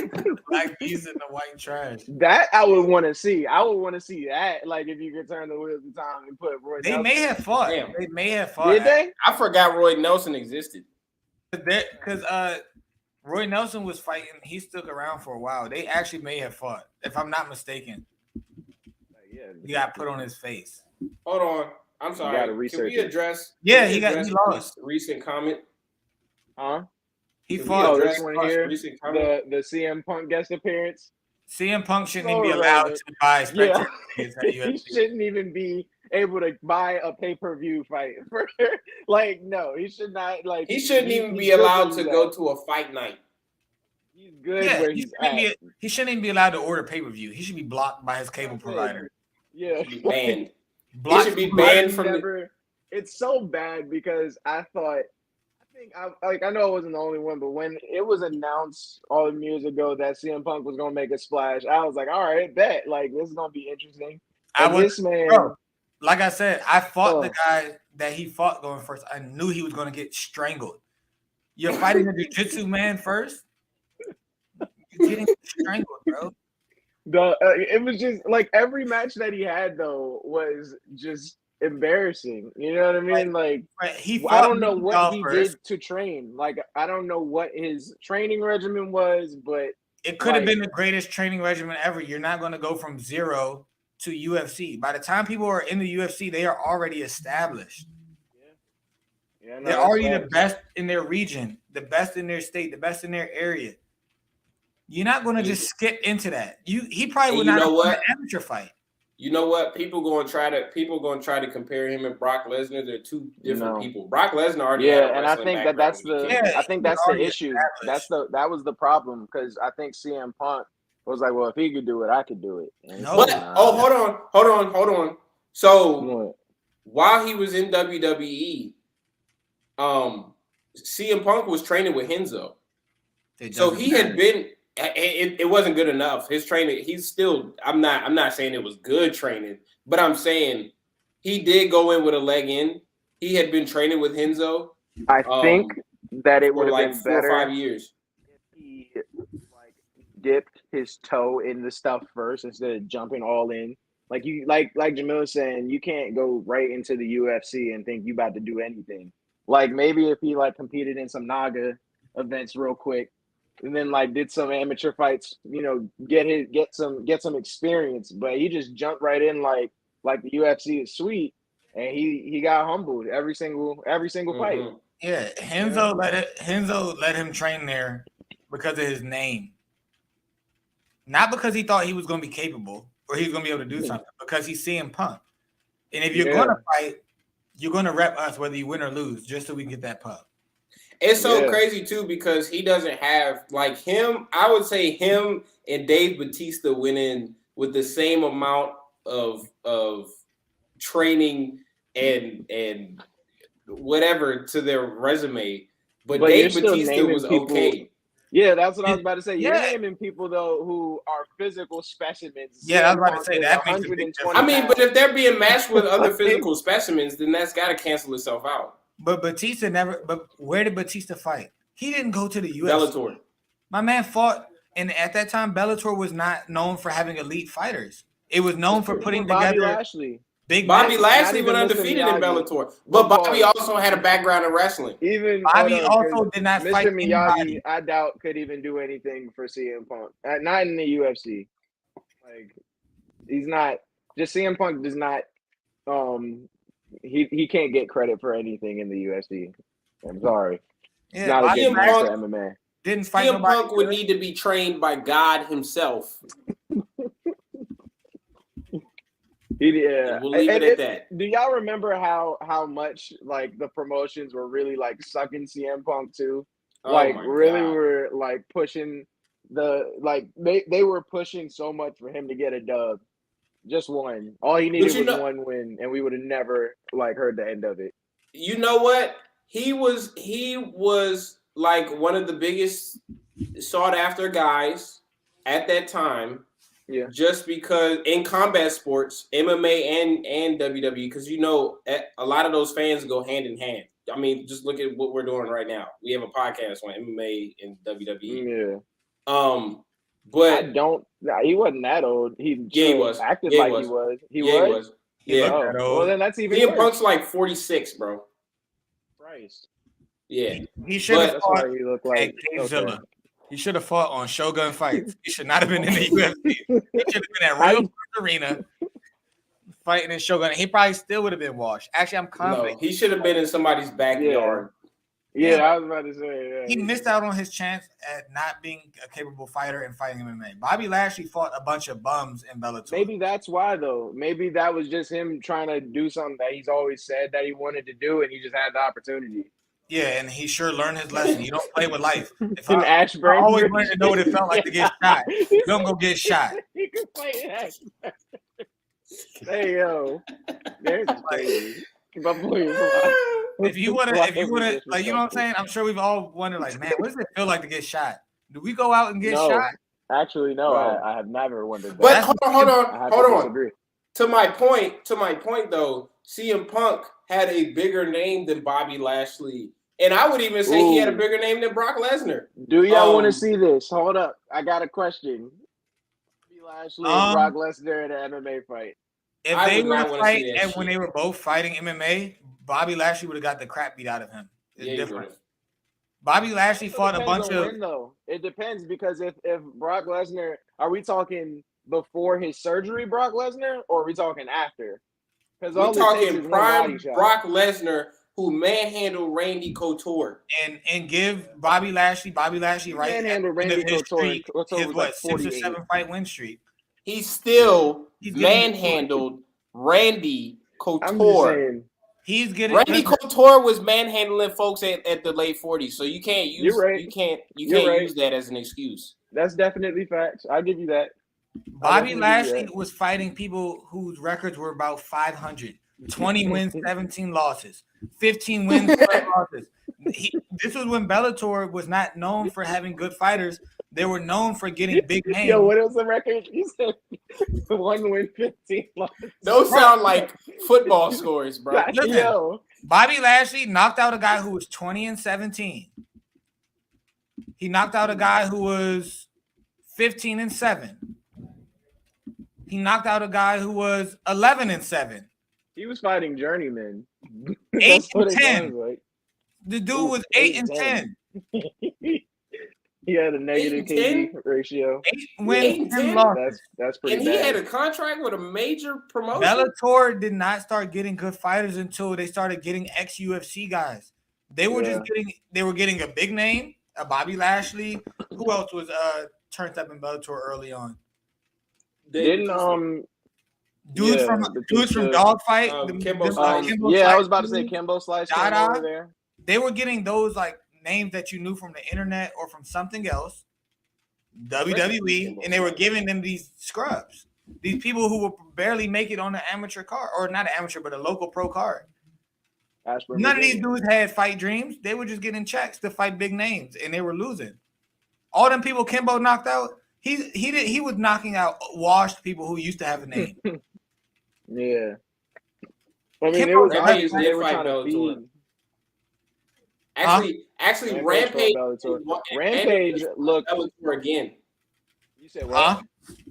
Black Beast and the white trash. That I would want to see. I would want to see that. Like if you could turn the wheels of time and put Roy Nelson. May have fought. Damn. They may have fought. Did they? I forgot Roy Nelson existed. Because Roy Nelson was fighting. He stuck around for a while. They actually may have fought, if I'm not mistaken. Yeah, he got put on his face. Hold on, I'm sorry. Can we address? He lost. Recent comment. Huh? He fought. This one here. The CM Punk guest appearance. CM Punk shouldn't even be allowed to buy spectators. He shouldn't even be able to buy a pay-per-view fight. Like, no, he should not. Like, he shouldn't even be allowed to go to a fight night. He's good where he's at. He shouldn't even be allowed to order pay-per-view. He should be blocked by his cable provider. Yeah, he should be banned. He should be banned from. It's so bad because I know I wasn't the only one, but when it was announced all the years ago that CM Punk was gonna make a splash, I was like, all right, bet. Like, this is gonna be interesting. Like I said, I fought the guy that he fought going first. I knew he was gonna get strangled. You're fighting a jiu-jitsu man first. You're getting strangled, bro. It was just like every match that he had though was just embarrassing. You know what I mean? I don't know what he did to train. Like, I don't know what his training regimen was, but it could have been the greatest training regimen ever. You're not going to go from zero to UFC. By the time people are in the UFC, they are already established. Yeah, they're already the best in their region, the best in their state, the best in their area. You're not going to just skip into that. He probably would not have won an amateur fight. You know what? People going to try to compare him and Brock Lesnar. They're two different people. Brock Lesnar already had a and I think that's the issue. That was the problem because I think CM Punk was like, well, if he could do it, I could do it. Hold on. So while he was in WWE, CM Punk was training with Henzo. So he had been. It wasn't good enough. His training, he's still. I'm not saying it was good training, but I'm saying he did go in with a leg in. He had been training with Henzo. I think that it for would have like been 4 or better 5 years. if he like dipped his toe in the stuff first instead of jumping all in. Like Jamil was saying, you can't go right into the UFC and think you about to do anything. Like maybe if he like competed in some Naga events real quick, and then like did some amateur fights, get some experience. But he just jumped right in like the UFC is sweet, and he got humbled every single fight. Yeah, Henzo let him train there because of his name, not because he thought he was going to be capable or he was going to be able to do something. Because he's CM Punk, and if you're going to fight, you're going to rep us whether you win or lose, just so we can get that pub. It's so crazy too because he doesn't have like him. I would say him and Dave Bautista went in with the same amount of training and whatever to their resume, but Dave Bautista was okay. Yeah, that's what I was about to say. You're naming people though who are physical specimens. Yeah, I was about to say that. I mean, but if they're being matched with other physical specimens, then that's got to cancel itself out. But Batista never. But where did Batista fight? He didn't go to the UFC. Bellator. My man fought, and at that time, Bellator was not known for having elite fighters. It was known for putting together Lashley. Bobby Lashley went undefeated in Bellator, but Bobby also had a background in wrestling. Even Bobby also did not fight Mr. Miyagi. I doubt could even do anything for CM Punk. Not in the UFC. Like he's not. Just CM Punk does not. He can't get credit for anything in the UFC. I'm sorry. Yeah, not a good match for MMA. Didn't fight CM Punk would need to be trained by God himself. Yeah, we'll leave it at that. Do y'all remember how much like the promotions were really like sucking CM Punk too? Were like pushing they were pushing so much for him to get a dub. Just one. All he needed was one win, and we would have never like heard the end of it. You know what? He was like one of the biggest sought after guys at that time. Yeah. Just because in combat sports, MMA and WWE, because a lot of those fans go hand in hand. I mean, just look at what we're doing right now. We have a podcast on MMA and WWE. Yeah. But he wasn't that old. He was acted like he was. He was. Yeah. Well, then that's even worse. Punk's like 46, bro. Christ. Yeah. He should have fought like Zilla. He should have fought on Shogun Fights. He should not have been in the UFC. He should have been at Royal Sports Arena fighting in Shogun. He probably still would have been washed. Actually, I'm confident. No, he should have been in somebody's backyard. Yeah, I was about to say. Yeah. He missed out on his chance at not being a capable fighter and fighting MMA. Bobby Lashley fought a bunch of bums in Bellator. Maybe that's why, though. Maybe that was just him trying to do something that he's always said that he wanted to do, and he just had the opportunity. Yeah, and he sure learned his lesson. You don't play with life. If I always wanted to know what it felt like to get shot. You don't go get shot. He can play Ashburn. Hey, yo. There's crazy. If you wanna, like, you know what I'm saying? I'm sure we've all wondered, like, man, what does it feel like to get shot? Do we go out and get shot? Actually, no. I have never wondered that. But hold on. To my point, though, CM Punk had a bigger name than Bobby Lashley. And I would even say he had a bigger name than Brock Lesnar. Do y'all want to see this? Hold up. I got a question. Bobby Lashley and Brock Lesnar in an MMA fight. If they were to fight and when they were both fighting MMA, Bobby Lashley would have got the crap beat out of him. It's different. Bobby Lashley fought a bunch of... It depends because if Brock Lesnar... Are we talking before his surgery, Brock Lesnar, or are we talking after? We're talking prime Brock Lesnar who manhandled Randy Couture and give Bobby Lashley right manhandled Randy Couture. His 6 or 7 fight win streak. He still manhandled Randy Couture. Randy Couture was manhandling folks at the late 40s, so you can't use use that as an excuse. That's definitely facts. I'll give you that. Bobby Lashley was fighting people whose records were about 500. 20 wins, 17 losses, 15 wins, 12 losses. This was when Bellator was not known for having good fighters, they were known for getting big names. Yo, what was the record? You said 1 win, 15 losses. Those sound like football scores, bro. Listen, Yo, Bobby Lashley knocked out a guy who was 20-17. He knocked out a guy who was 15-7. He knocked out a guy who was 11-7. he was fighting journeyman. 8-10. Like. The dude was 8-10. He had a negative KD ratio. 8 wins, 10 losses. That's pretty And bad. he had a contract with a major promotion. Bellator did not start getting good fighters until they started getting ex-UFC guys. They were getting a big name, a Bobby Lashley. Who else was turned up in Bellator early on? Didn't dudes from Dogfight. I was about to say Kimbo Slice came over there. They were getting those like names that you knew from the internet or from something else, WWE, and they were giving them these scrubs, these people who would barely make it on an amateur card, or not an amateur, but a local pro card. None of these dudes had fight dreams. They were just getting checks to fight big names, and they were losing. All them people Kimbo knocked out, he was knocking out washed people who used to have a name. Yeah. I mean, Kimbo, it was obvious they were trying to feed. Actually, Rampage looked Bellator again. You said what?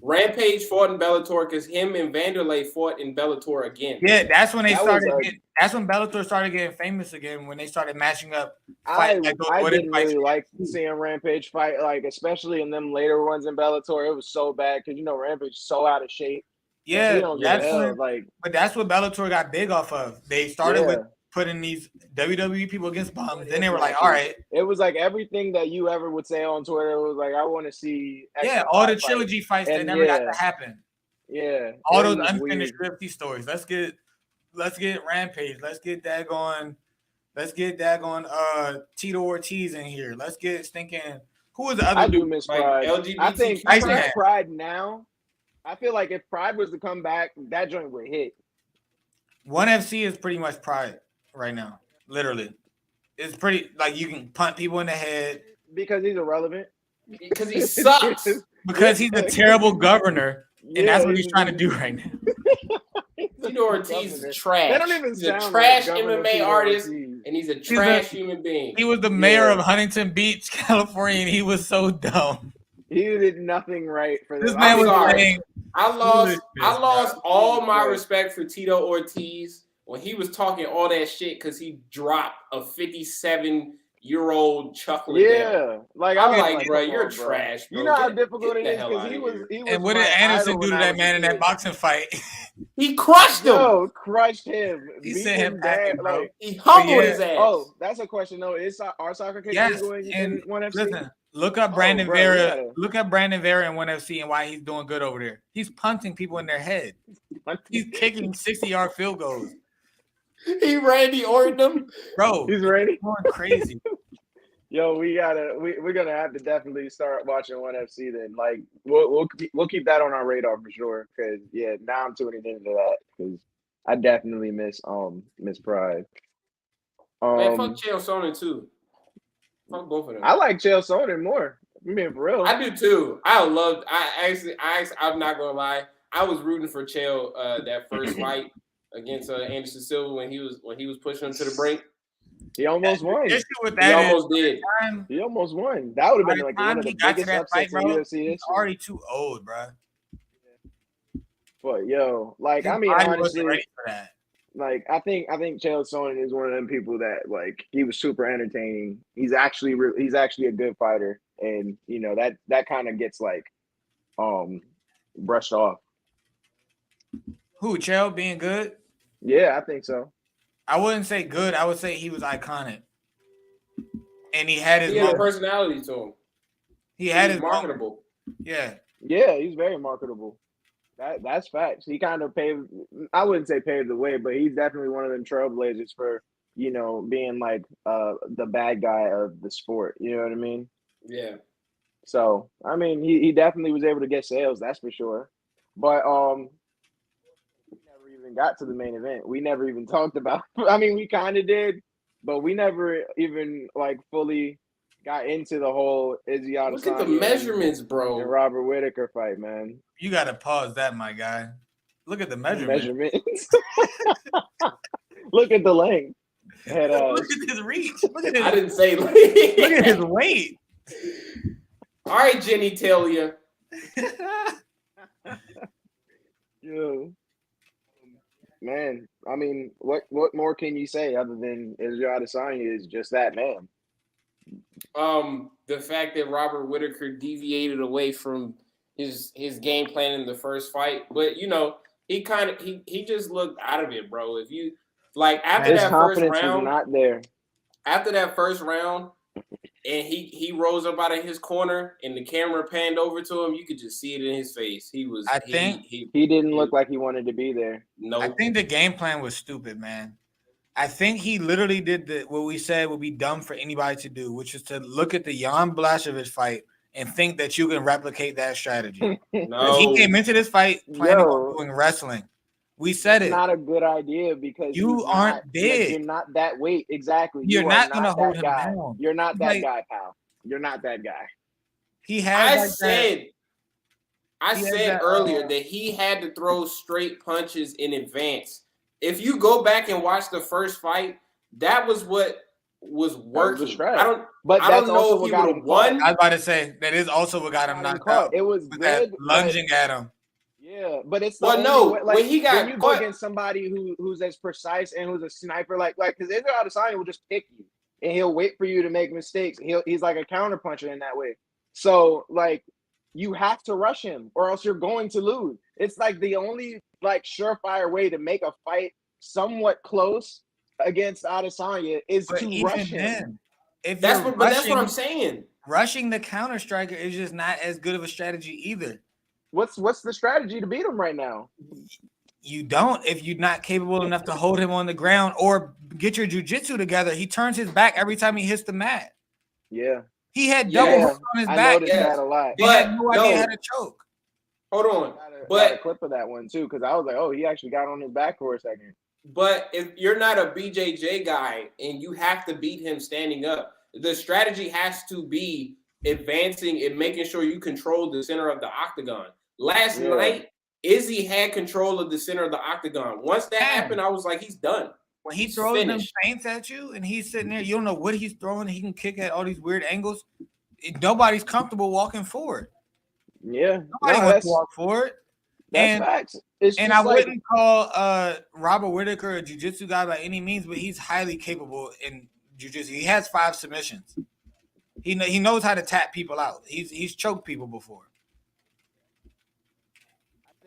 Rampage fought in Bellator because him and Vanderlei fought in Bellator again. Yeah, that's when that's when Bellator started getting famous again, when they started matching up. I didn't really like seeing Rampage fight, like especially in them later ones in Bellator. It was so bad because Rampage is so out of shape. Yeah, but that's what Bellator got big off of. They started with putting these WWE people against bums. Then they were like, all right. It was like everything that you ever would say on Twitter. It was like, I want to see. All the trilogy fights that never got to happen. Yeah. All those unfinished UFC stories. Let's get Rampage. Let's get daggone Tito Ortiz in here. Let's get stinking. Who was the other I dude? do miss Pride. I think Pride now. I feel like if Pride was to come back, that joint would hit. ONE FC is pretty much Pride right now. Literally. It's pretty like you can punt people in the head. Because he's irrelevant. Because he sucks. Because he's a terrible governor. And that's what he's trying to do right now. Tito Ortiz is trash. They don't even he's a trash MMA artist, and he's a trash human being. He was the mayor of Huntington Beach, California, and he was so dumb. He did nothing right for this man. Was saying, I lost all my respect for Tito Ortiz when he was talking all that shit because he dropped a 57-year-old chuckler. Yeah, I'm like, bro, you're trash. Bro. You know how difficult it is because he was. And what did Anderson do to that man in that boxing fight? He crushed him. Yo, crushed him. He sent him back, bro. Like, he humbled his ass. Oh, that's a question though. Is our soccer kick going in ONE FC? Listen, look up Brandon Vera. Look up Brandon Vera in ONE FC and why he's doing good over there. He's punting people in their head. He's kicking 60-yard field goals. He Randy Orton him, bro. He's ready. Going crazy. Yo, we're gonna have to definitely start watching ONE FC then. Like we'll keep that on our radar for sure. Cause now I'm tuning into that because I definitely miss Pride. Man, fuck Chael Sonnen too. Fuck both of them. I like Chael Sonnen more. I mean, for real. I do too. I'm not gonna lie. I was rooting for Chael that first fight against Anderson Silva when he was pushing him to the brink. He almost won. He almost did. He almost won. That would have been like one of the biggest upsets in UFC history. He's already too old, bro. But honestly, ready for that. Like I think Chael Sonnen is one of them people that like he was super entertaining. He's actually a good fighter, and that kind of gets like brushed off. Who, Chael being good? Yeah, I think so. I wouldn't say good. I would say he was iconic, and he had a personality to him. He had his marketable. Yeah, he's very marketable. That's facts. He kind of I wouldn't say paved the way, but he's definitely one of them trailblazers for being like the bad guy of the sport. You know what I mean? Yeah. So I mean, he definitely was able to get sales. That's for sure. But got to the main event. We never even talked about. I mean, we kind of did, but we never even like fully got into the whole Izzy Adesanya Look at the measurements, bro. and Robert Whittaker fight, man. You got to pause that, my guy. Look at the measurements. Look at the length. And, look at his reach. Look at his, I didn't say. look at his weight. All right, Jenny Talia. Yo, man. I mean, what more can you say other than Izzy Adesanya is just that man? The fact that Robert Whittaker deviated away from his game plan in the first fight, but you know, he just looked out of it, bro. If you like after His that first confidence round, was not there. After that first round, and he rose up out of his corner, and the camera panned over to him, you could just see it in his face. He was. I think he didn't look like he wanted to be there. No, I think the game plan was stupid, man. I think he literally did what we said would be dumb for anybody to do, which is to look at the Jan Blachowicz fight and think that you can replicate that strategy. No, he came into this fight planning on doing wrestling. We said it's it. not a good idea because you aren't big. Like, you're not that weight. Exactly. You're not going to hold him down. You're not that guy, pal. You're not that guy. He had. I said earlier that he had to throw straight punches in advance. If you go back and watch the first fight, that was what was working. I don't know if he would have won. I was about to say that is also what got him knocked out. It was good. Lunging at him. Yeah, but it's when you go against somebody who's as precise and who's a sniper, like because Izzy Adesanya will just pick you and he'll wait for you to make mistakes. He's like a counter puncher in that way. So like you have to rush him or else you're going to lose. It's like the only like surefire way to make a fight somewhat close against Adesanya is to rush him. That's what I'm saying. Rushing the counter striker is just not as good of a strategy either. What's the strategy to beat him right now? You don't if you're not capable enough to hold him on the ground or get your jiu-jitsu together. He turns his back every time he hits the mat. Yeah. He had double hooks on his back. I noticed that a lot. He had no idea how to choke. Hold on. Got a clip of that one too, because I was like, oh, he actually got on his back for a second. But if you're not a BJJ guy and you have to beat him standing up, the strategy has to be advancing and making sure you control the center of the octagon. Last night, Izzy had control of the center of the octagon. Once that happened, I was like, he's done. When he throws them feints at you and he's sitting there, you don't know what he's throwing. He can kick at all these weird angles. Nobody's comfortable walking forward. Yeah. Nobody wants to walk forward. That's facts. And I wouldn't call Robert Whittaker a jiu-jitsu guy by any means, but he's highly capable in jiu-jitsu. He has 5 submissions. He knows how to tap people out. He's choked people before.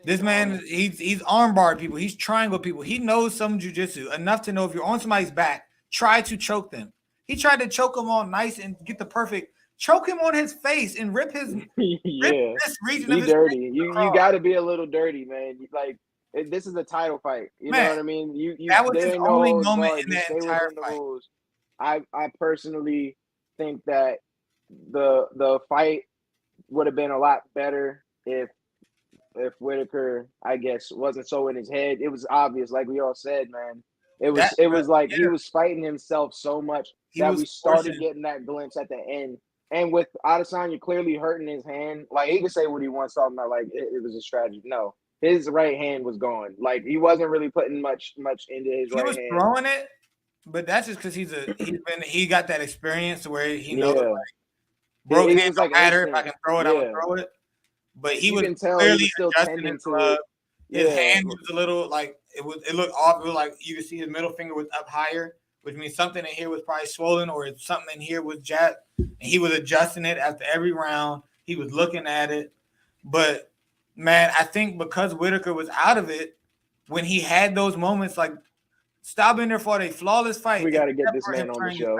This man, he's armbarred people. He's triangle people. He knows some jiu-jitsu enough to know if you're on somebody's back, try to choke them. He tried to choke him all nice and get the perfect choke him on his face and rip his rip this region of his dirty. You got to be a little dirty, man. Like this is a title fight. You know what I mean? That was his only moment in that entire fight. I personally think that the fight would have been a lot better if Whittaker, I guess, wasn't so in his head. It was obvious, like we all said, man. It was like he was fighting himself so much that we started getting that glimpse at the end. And with Adesanya clearly hurting his hand, like he could say what he wants, talking about like it was a strategy. No, his right hand was gone. Like he wasn't really putting much into his right hand. He was throwing it, but that's just because he got that experience where he knows like broken hands don't matter. If I can throw it, I will throw it. But he was clearly adjusting his glove. His hand was a little like it looked off. It was like you could see his middle finger was up higher, which means something in here was probably swollen or something in here was jacked. And he was adjusting it after every round. He was looking at it. But man, I think because Whittaker was out of it, when he had those moments, like stop in there for a flawless fight. We got to get this man on the show.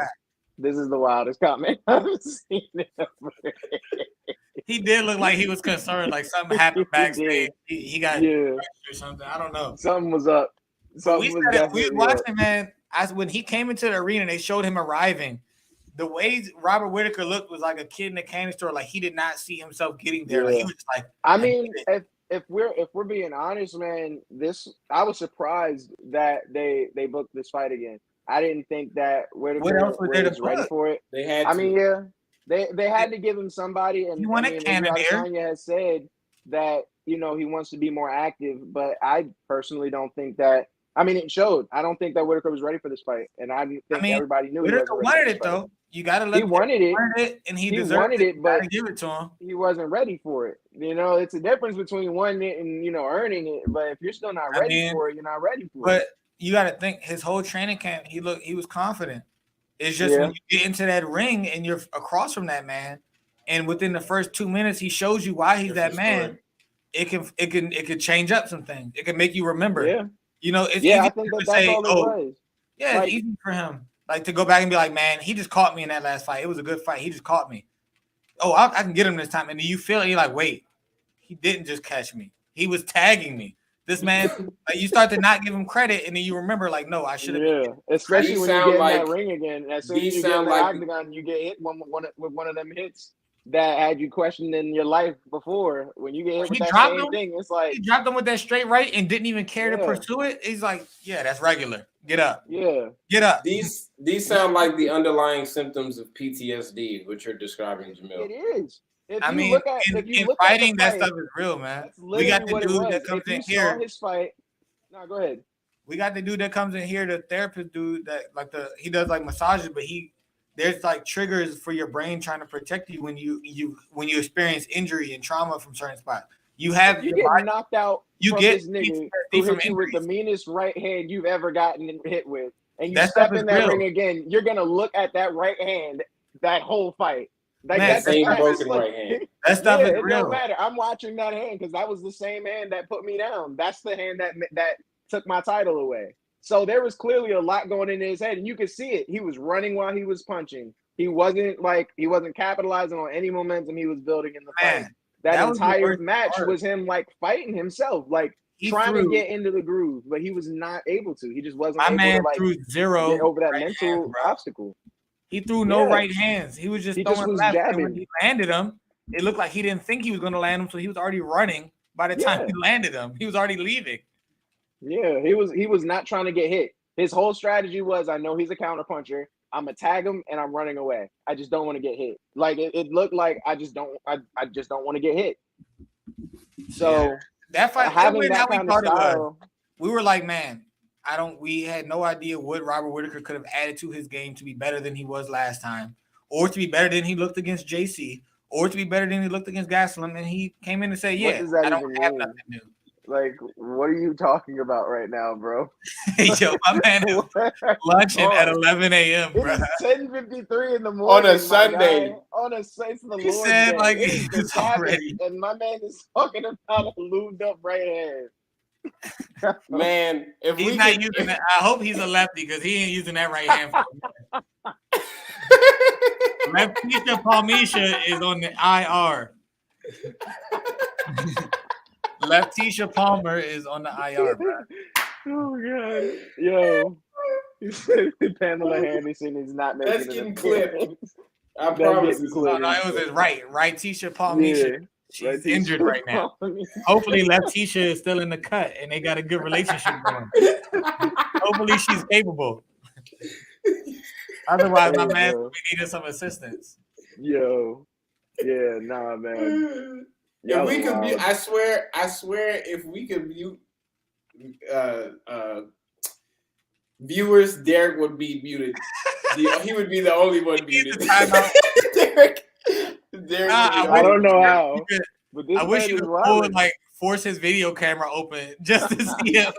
This is the wildest comment I've seen ever. He did look like he was concerned, like something happened backstage. He got or something. I don't know. Something was up. We was watching, man. When he came into the arena, they showed him arriving. The way Robert Whittaker looked was like a kid in a candy store. Like he did not see himself getting there. Like he was like, I mean, if we're being honest, man, I was surprised that they booked this fight again. I didn't think that Whittaker was ready for it. They had. I mean, They had to give him somebody, and He won a Cannonier. Adesanya has said that he wants to be more active, but I personally don't think that. I mean, it showed. I don't think that Whittaker was ready for this fight, and I think everybody knew Whittaker wanted it fight. though. You got to let he wanted it, and he deserved it, but give it to him. He wasn't ready for it. It's a difference between wanting it and earning it. But if you're still not ready for it, you're not ready for it. But you got to think his whole training camp. He was confident. It's just when you get into that ring and you're across from that man, and within the first 2 minutes he shows you why he's that man. It can change up some things. It can make you remember. Yeah. It's easy I think that's all it was. Yeah, it's easy for him. Like to go back and be like, man, he just caught me in that last fight. It was a good fight. He just caught me. Oh, I can get him this time. And then you feel it. You're like, wait, he didn't just catch me. He was tagging me. This man, you start to not give him credit, and then you remember, like, no, I should have. Yeah, especially when you get in that ring again. As soon as you get in the octagon, you get hit with one of them hits that had you questioning your life before. When you get hit with that same thing, it's like he dropped him with that straight right and didn't even care to pursue it. He's like, yeah, that's regular. Get up. Yeah, get up. These sound like the underlying symptoms of PTSD, which you're describing, Jamil. It is. In fighting, that stuff is real, man. We got the dude that comes in here. His fight. No, go ahead. We got the dude that comes in here, the therapist dude that he does like massages, but there's like triggers for your brain trying to protect you when you experience injury and trauma from certain spots. You get knocked out. You get this nigga who hit you with the meanest right hand you've ever gotten hit with, and you step in that ring again. You're gonna look at that right hand that whole fight. Like that same broken right hand. That stuff is real. It don't matter. I'm watching that hand because that was the same hand that put me down. That's the hand that took my title away. So there was clearly a lot going in his head, and you could see it. He was running while he was punching. He wasn't capitalizing on any momentum he was building in the fight. That entire match was him like fighting himself, like trying to get into the groove, but he was not able to. He just wasn't able to threw zero get over that mental obstacle. He threw no right hands. He was just throwing left. And when he landed them, it looked like he didn't think he was going to land them, so he was already running. By the time he landed them, he was already leaving. Yeah, he was not trying to get hit. His whole strategy was, I know he's a counterpuncher. I'm gonna tag him and I'm running away. I just don't want to get hit. Like it looked like I just don't want to get hit. So that fight, having that kind of style, we were like, man, we had no idea what Robert Whittaker could have added to his game to be better than he was last time, or to be better than he looked against JC, or to be better than he looked against Gastelum. And he came in to say, yeah, I don't have nothing new. Like, what are you talking about right now, bro? Yo, my man is lunching at 11 a.m., bro. It's 10:53 in the morning. On a Sunday. It's the he Lord's said, Day. like, it's already. And my man is talking about a lubed up right hand. Man, if he's not using that, I hope he's a lefty because he ain't using that right hand. Leftisha Palmisha is on the IR. Leftisha Palmer is on the IR, bro. Oh god, yo, Pamela Anderson is not making. That's getting clipped. I promise. No, it was his right. Tisha Palmisha. She's injured right now. Hopefully, Leftisha is still in the cut, and they got a good relationship going. Hopefully, she's capable. Otherwise, my man will be needing some assistance. Yo, yeah, nah, man. If we could mute, I swear, if we could mute viewers, Derrick would be muted. He would be the only one muted. Derrick, I don't know how. But I wish you would force his video camera open just to see him,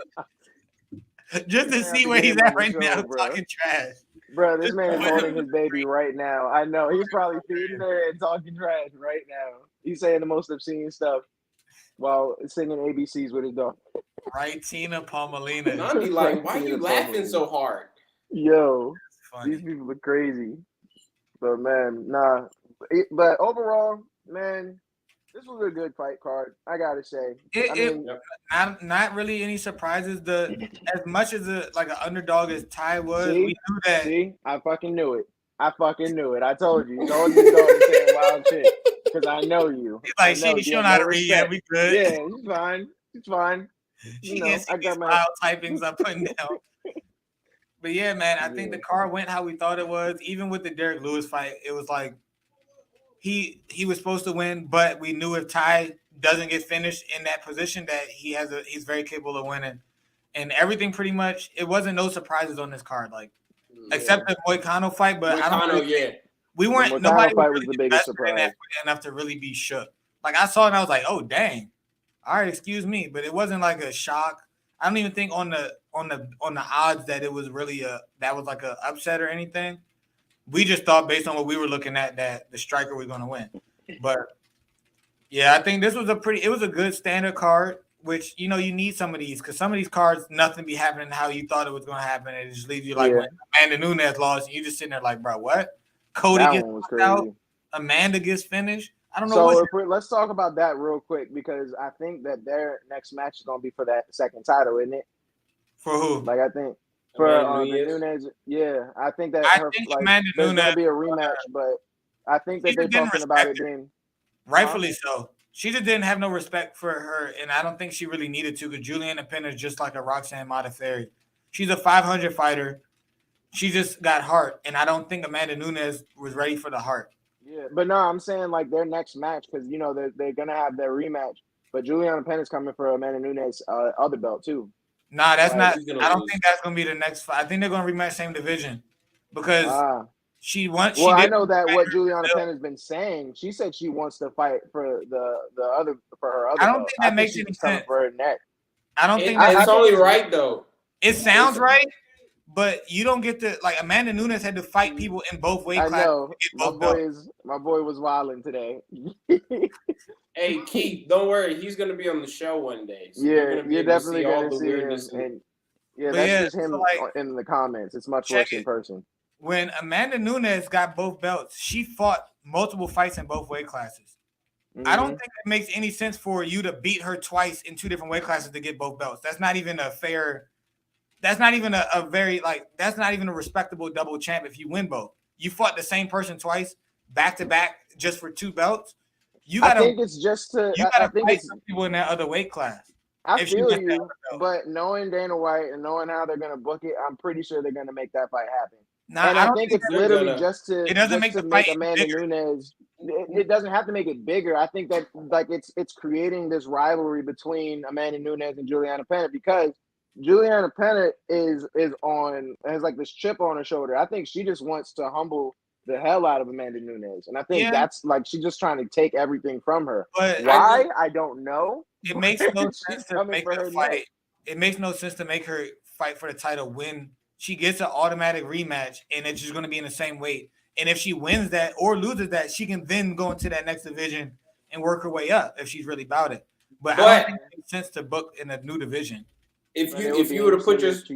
just to see where he's at right now, talking trash. Bro, this man is holding his baby right now. I know. He's probably feeding her and talking trash right now. He's saying the most obscene stuff while singing ABCs with his dog. Right, Tina Palmelina. I'd be like, why are you laughing so hard? Yo, these people are crazy. But, man, nah. But overall, man, this was a good fight card, I gotta say. Not really any surprises. As much as an underdog as Ty was, we knew that. See, I fucking knew it. I told you. Don't be saying wild shit because I know you. He's like, she don't know how to read yet. We good. Yeah, it's fine. She gets wild typings I'm putting down. But yeah, man, I think the card went how we thought it was. Even with the Derrick Lewis fight, it was like he was supposed to win, but we knew if Ty doesn't get finished in that position that he's very capable of winning. And everything pretty much, it wasn't no surprises on this card, like except the Moicano fight. But I don't really think, we weren't. Nobody fight was the biggest surprise enough to really be shook. Like I saw it and I was like, oh dang, all right, excuse me, but it wasn't like a shock. I don't even think on the odds that it was really that was like a upset or anything. We just thought based on what we were looking at that the striker was going to win. But yeah, I think this was it was a good standard card, which, you know, you need some of these because some of these cards, nothing be happening how you thought it was going to happen. It just leaves you like when Amanda Nunes lost, and you just sitting there like, bro, what? Cody gets out, Amanda gets finished. I don't know. So let's talk about that real quick because I think that their next match is going to be for that second title, isn't it? For who? Like I think for Nunes. Yeah, I think that Amanda there's Nunes going to be a rematch, but I think that they're talking about it being rightfully so. She just didn't have no respect for her, and I don't think she really needed to because Juliana Penn is just like a Roxanne Modafferi. She's a 500 fighter. She just got heart, and I don't think Amanda Nunes was ready for the heart. Yeah, but no, I'm saying like their next match because, you know, they're going to have their rematch, but Juliana Penn is coming for Amanda Nunes' other belt too. Nah, that's not – I don't think that's going to be the next fight. I think they're going to rematch same division because she wants – Well, I know that what Juliana Penn has been saying. She said she wants to fight for the other – for her other I don't belt. think that makes any sense. For her neck. I don't think it's only right, though. It sounds right, but you don't get to – like Amanda Nunes had to fight people in both weight classes. I know. My boy was wilding today. Hey, Keith, don't worry. He's going to be on the show one day. So you're definitely going to see him. And that's just him in the comments. It's much worse in person. When Amanda Nunes got both belts, she fought multiple fights in both weight classes. Mm-hmm. I don't think it makes any sense for you to beat her twice in two different weight classes to get both belts. That's not even a fair – that's not even a very – that's not even a respectable double champ if you win both. You fought the same person twice, back-to-back, just for two belts. I think it's just to – you got to fight some people in that other weight class. I feel you, but knowing Dana White and knowing how they're going to book it, I'm pretty sure they're going to make that fight happen. Nah, and I think it's literally just to it doesn't make the fight Amanda bigger. Nunes. It doesn't have to make it bigger. I think that like it's creating this rivalry between Amanda Nunes and Juliana Penn because Juliana Penn has like this chip on her shoulder. I think she just wants to humble the hell out of Amanda Nunes, and I think that's like she's just trying to take everything from her. But why? I don't know. It makes no sense to make her fight. It makes no sense to make her fight for the title when she gets an automatic rematch and it's just going to be in the same weight. And if she wins that or loses that, she can then go into that next division and work her way up if she's really about it. But I don't think it makes sense to book in a new division. If you were to put if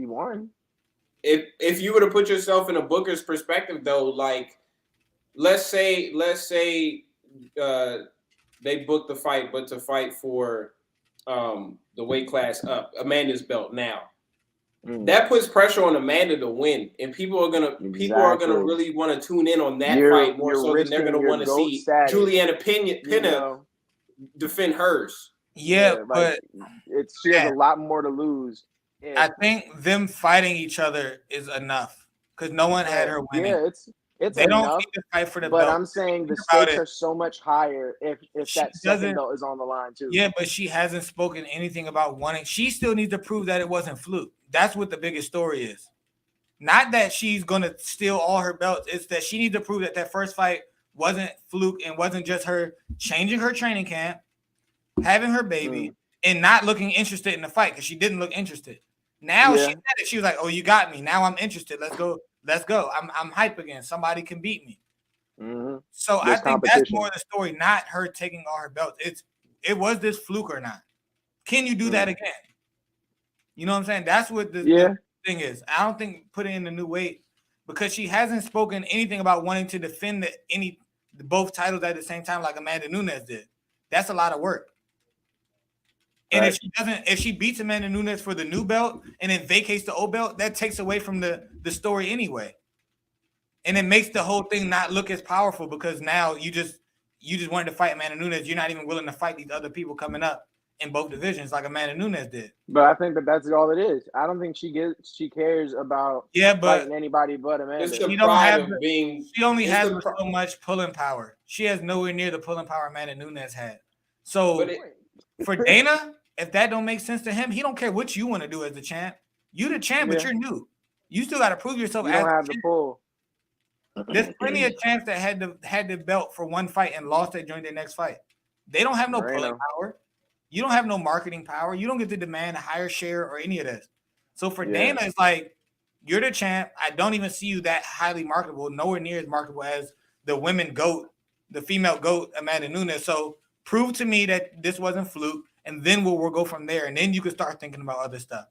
you were to put yourself in a booker's perspective though, like let's say they booked the fight, but to fight for the weight class up, Amanda's belt now. That puts pressure on Amanda to win, and people are gonna really want to tune in on that fight more so than they're gonna want to see Juliana Penn defend hers. Yeah, but she has a lot more to lose. I think them fighting each other is enough because no one had her winning. Yeah, it's they enough, don't need to fight for the but belt. I'm saying the stakes are so much higher if that second belt is on the line too. Yeah, but she hasn't spoken anything about wanting. She still needs to prove that it wasn't fluke. That's what the biggest story is. Not that she's gonna steal all her belts. It's that she needs to prove that first fight wasn't fluke and wasn't just her changing her training camp, having her baby, and not looking interested in the fight because she didn't look interested. Now she said it. She was like, "Oh, you got me. Now I'm interested. Let's go. I'm hype again. Somebody can beat me." Mm-hmm. So I think that's more the story, not her taking all her belts. It was this fluke or not? Can you do that again? You know what I'm saying? That's what the thing is. I don't think putting in the new weight because she hasn't spoken anything about wanting to defend both titles at the same time like Amanda Nunes did. That's a lot of work. And if she beats Amanda Nunes for the new belt and then vacates the old belt, that takes away from the story anyway. And it makes the whole thing not look as powerful because now you just wanted to fight Amanda Nunes. You're not even willing to fight these other people coming up in both divisions like Amanda Nunes did. But I think that's all it is. I don't think she cares about fighting anybody but Amanda. She only has so much pulling power. she has nowhere near the pulling power Amanda Nunes had. So But for Dana, if that don't make sense to him, he don't care what you want to do as the champ. You the champ, but you're new. You still got to prove yourself. You don't have the pull. There's plenty of champs that had the belt for one fight and lost it during their next fight. They don't have no pulling power. You don't have no marketing power. You don't get to demand a higher share or any of this. So for Dana, it's like, you're the champ. I don't even see you that highly marketable, nowhere near as marketable as the women GOAT, the female GOAT, Amanda Nunes. So prove to me that this wasn't fluke, and then we'll go from there. And then you can start thinking about other stuff.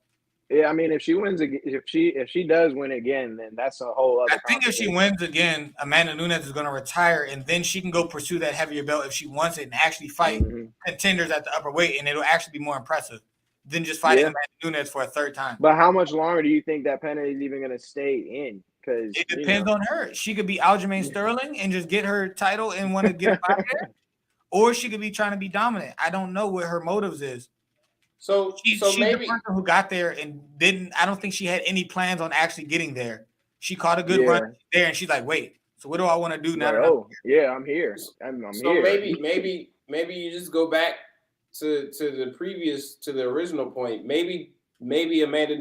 Yeah, I mean, if she wins, if she does win again, then that's a whole other. I think if she wins again, Amanda Nunes is going to retire, and then she can go pursue that heavier belt if she wants it and actually fight contenders at the upper weight, and it'll actually be more impressive than just fighting Amanda Nunes for a third time. But how much longer do you think that Penna is even going to stay in? Because it depends on her. She could be Aljamain Sterling and just get her title and want to get out there, or she could be trying to be dominant. I don't know what her motives is. So she's maybe the person who got there and didn't. I don't think she had any plans on actually getting there. She caught a good run there, and she's like, "Wait, so what do I want to do now?" I'm here. I'm so here. maybe you just go back to the original point. Maybe Amanda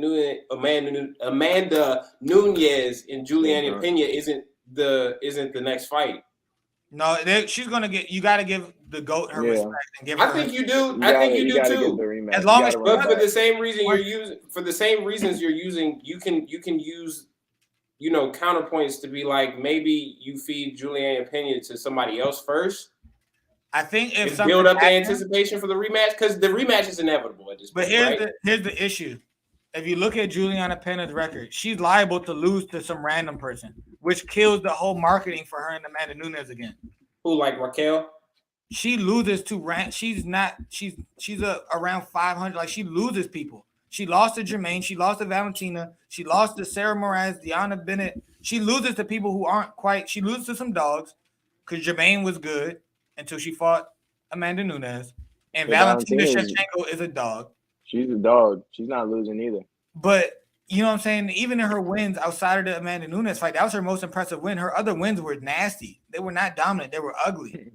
Nunes and Juliana Pena isn't the next fight. No, she's gonna get. You got to give the GOAT her respect and give her. I think you do. I think you do too. As long as, but for the same reason you're using, for the same reasons you're using, you can use, counterpoints to be like, maybe you feed Juliana Pena to somebody else first. I think if build up the anticipation for the rematch, because the rematch is inevitable at this point. But here's the issue. If you look at Juliana Pena's record, she's liable to lose to some random person, which kills the whole marketing for her and Amanda Nunes again. Who, like Raquel? She loses to she's around 500. Like, she loses people. She lost to Jermaine. She lost to Valentina. She lost to Sarah Moraz, Deanna Bennett. She loses to people who aren't quite. She loses to some dogs because Jermaine was good until she fought Amanda Nunes. And Valentina Shevchenko is a dog. She's a dog. She's not losing either. But you know what I'm saying? Even in her wins outside of the Amanda Nunes fight, that was her most impressive win. Her other wins were nasty. They were not dominant. They were ugly.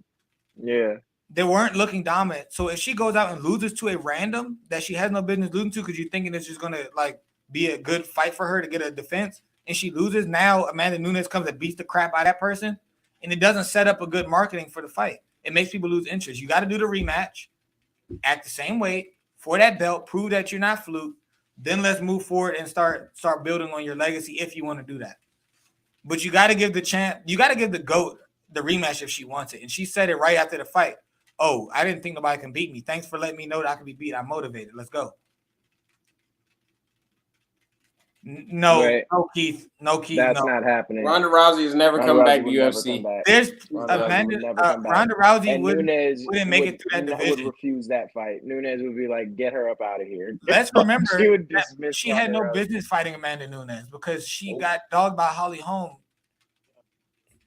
Yeah. They weren't looking dominant. So if she goes out and loses to a random that she has no business losing to because you're thinking it's just going to be a good fight for her to get a defense, and she loses, now Amanda Nunes comes and beats the crap out of that person, and it doesn't set up a good marketing for the fight. It makes people lose interest. You got to do the rematch at the same weight for that belt, prove that you're not fluke. Then let's move forward and start building on your legacy if you want to do that. But you got to give the champ, you got to give the GOAT the rematch if she wants it. And she said it right after the fight. Oh, I didn't think nobody can beat me. Thanks for letting me know that I can be beat. I'm motivated. Let's go. No, Keith. That's not happening. Ronda Rousey is never coming back to UFC. There's Ronda Rousey wouldn't make it through that division. Would refuse that fight. Nunes would be like, "Get her up out of here." Let's remember she had no business fighting Amanda Nunes because she got dogged by Holly Holm.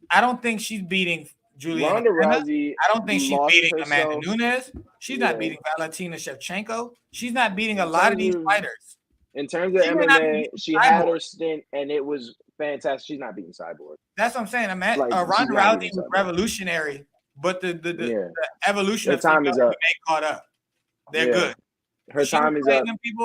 I don't think she's beating Juliana Ronda Rousey. I don't think she's beating Amanda Nunes. She's not beating Valentina Shevchenko. She's not beating a lot of these fighters. In terms of MMA, she had her stint, and it was fantastic. She's not beating Cyborg. That's what I'm saying. Ronda Rousey was revolutionary, but the evolution of time is up. They caught up. They're good. Her time is up.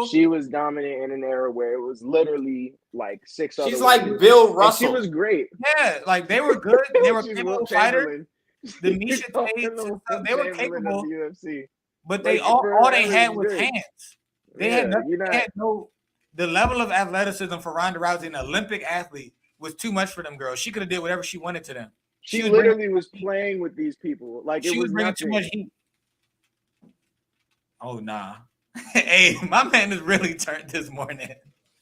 She was dominant in an era where it was literally like six. She's like Bill Russell. She was great. Yeah, like they were good. They were capable fighters. The Misha Tate, they were capable. UFC. But they all they had was hands. They had nothing. They had no. The level of athleticism for Ronda Rousey, an Olympic athlete, was too much for them girls. She could have did whatever she wanted to them. She literally was playing with these people. Like, it was bringing too much heat. Oh, nah. Hey, my man is really turned this morning.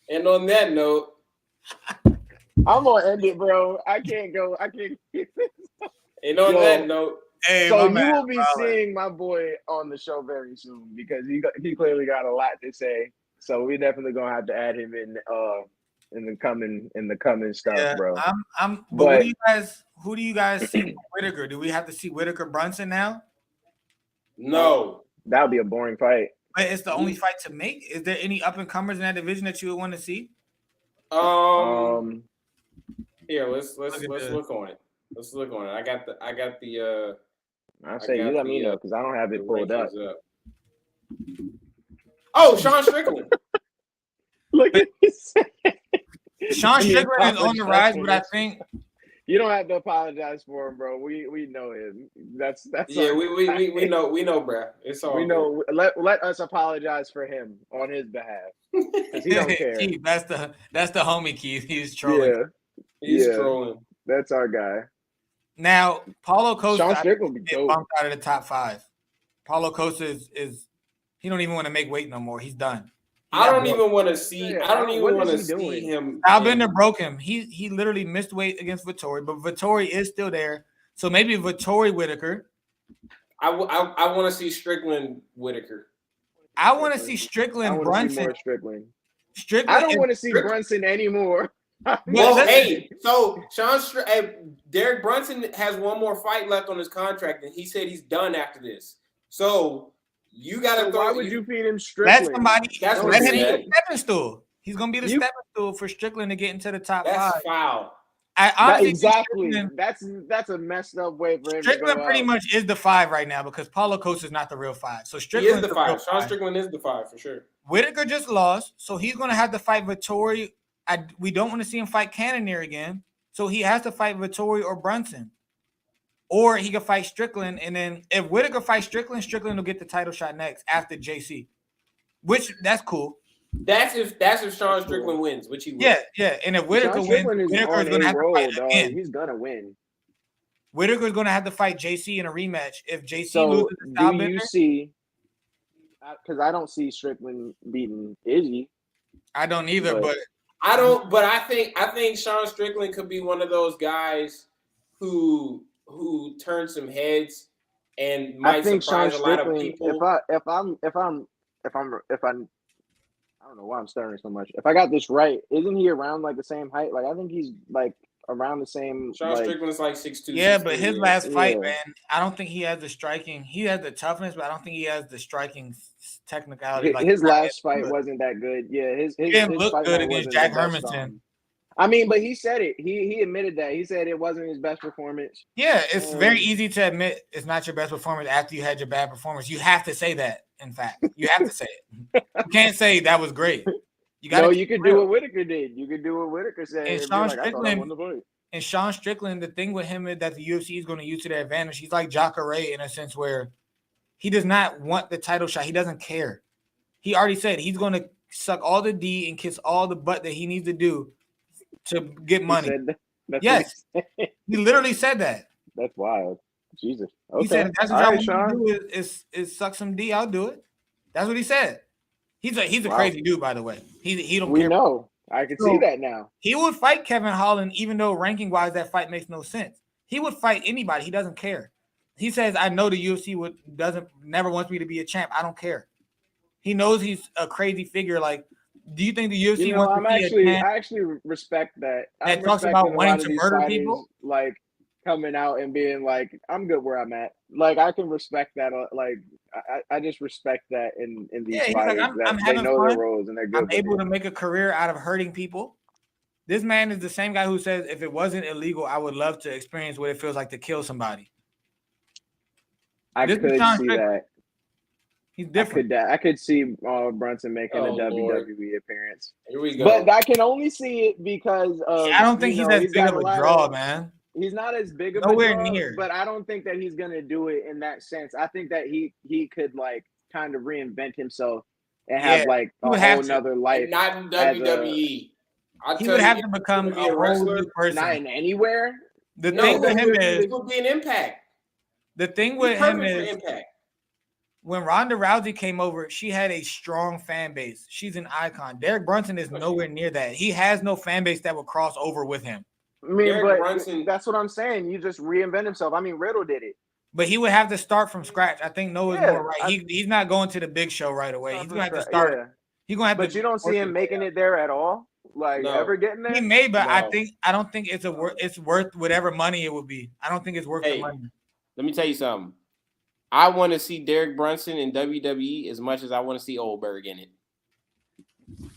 And on that note, I'm gonna end it, bro. I can't go. I can't. And on that note, hey, so you will be seeing my boy on the show very soon because he clearly got a lot to say. So we definitely gonna have to add him in the coming stuff, bro. But who do you guys see for Whittaker? Do we have to see Whittaker Brunson now? No, that would be a boring fight. But it's the only fight to make. Is there any up and comers in that division that you would want to see? Here, let's look on it. Let's look on it. I got the. I say you let me know because I don't have it pulled up. Oh, Sean Strickland. Look at this. Sean Strickland is on the rise, but I think you don't have to apologize for him, bro. We know him. That's yeah. We know, bro. It's all we know. Let us apologize for him on his behalf because he don't care. Keith, that's the homie Keith. He's trolling. He's trolling. That's our guy. Now, Paulo Costa Sean Strickland be dope. bumped out of the top 5. Paulo Costa is he don't even want to make weight no more. He's done. I don't even want to see. I don't even want to see him. Albender broke him. He literally missed weight against Vettori, but Vettori is still there. So maybe Vettori Whittaker. I want to see Strickland Whittaker. I want to see Strickland Brunson. Strickland. I don't want to see Brunson anymore. Well, so Derrick Brunson has one more fight left on his contract, and he said he's done after this. So you got to. Why would you feed him Strickland? That's somebody. That's let him be the stepping stool. He's gonna be the stepping stool for Strickland to get into the top 5. That's foul. Exactly. That's a messed up way for him. Strickland pretty much is the 5 right now because Paulo Costa is not the real 5. So Strickland is the 5. Sean Strickland is the 5 for sure. Whittaker just lost, so he's gonna have to fight Vettori. We don't want to see him fight Cannonier again, so he has to fight Vettori or Brunson, or he could fight Strickland. And then if Whittaker fights Strickland, Strickland will get the title shot next after JC, which that's cool. That's if Sean Strickland wins, which he will. Yeah. And if Whittaker wins, Whittaker is going to have to fight again. He's going to win. Whittaker is going to have to fight JC in a rematch. If JC loses to Stylebender, do you see? Because I don't see Strickland beating Izzy. I don't either, but I don't. But I think Sean Strickland could be one of those guys who turns some heads and might surprise a lot of people. If I'm I don't know why I'm staring so much. If I got this right, isn't he around like the same height? Like I think he's like around the same. Sean Strickland's like 6'2". Yeah, but his last fight, man, I don't think he has the striking. He has the toughness, but I don't think he has the striking technicality. His last fight wasn't that good. Yeah, his didn't look fight good against Jack Hermanson. I mean, but he said it. He admitted that. He said it wasn't his best performance. Yeah, it's very easy to admit it's not your best performance after you had your bad performance. You have to say that. In fact, you have to say it. You can't say that was great. You could do what Whittaker did. You could do what Whittaker said. And Sean Strickland, the thing with him is that the UFC is going to use to their advantage. He's like Jacare in a sense where he does not want the title shot. He doesn't care. He already said he's going to suck all the D and kiss all the butt that he needs to do to get money. Yes. He literally said that. That's wild. Jesus. Okay. He said, that's what y'all want to do is suck some D. I'll do it. That's what he said. He's a crazy dude, by the way. He don't care. We know. I can see that now. He would fight Kevin Holland, even though ranking-wise that fight makes no sense. He would fight anybody. He doesn't care. He says, I know the UFC never wants me to be a champ. I don't care. He knows he's a crazy figure. Like, do you think the UFC wants to be a champ? I actually respect that. That talks about wanting to murder people? Like, coming out and being like, I'm good where I'm at. Like, I can respect that. Like, I just respect that in these fighters. Like, I'm they know their roles and they're good. I'm able to make a career out of hurting people. This man is the same guy who says, if it wasn't illegal, I would love to experience what it feels like to kill somebody. I could see that. He's different. I could see Brunson making a WWE appearance. Here we go. But I can only see it because of. I don't think he's as big of a draw, man. He's not as big of nowhere a draw, near. But I don't think that he's gonna do it in that sense. I think that he could like kind of reinvent himself and have like a whole nother life. And not in WWE. He would have to become a wrestler person. Not in anywhere. The thing with him is it would be an Impact. The thing with him is when Ronda Rousey came over, she had a strong fan base. She's an icon. Derrick Brunson is nowhere near that. He has no fan base that would cross over with him. I mean, but that's what I'm saying. You just reinvent himself. I mean, Riddle did it. But he would have to start from scratch. I think Noah's more right. He's not going to the big show right away. He's going to have to start. Yeah. He's going to have but you don't see him making it there at all? Like, ever getting there? He may, but I don't think it's worth whatever money it would be. I don't think it's worth the money. Let me tell you something. I want to see Derrick Brunson in WWE as much as I want to see Oldberg in it.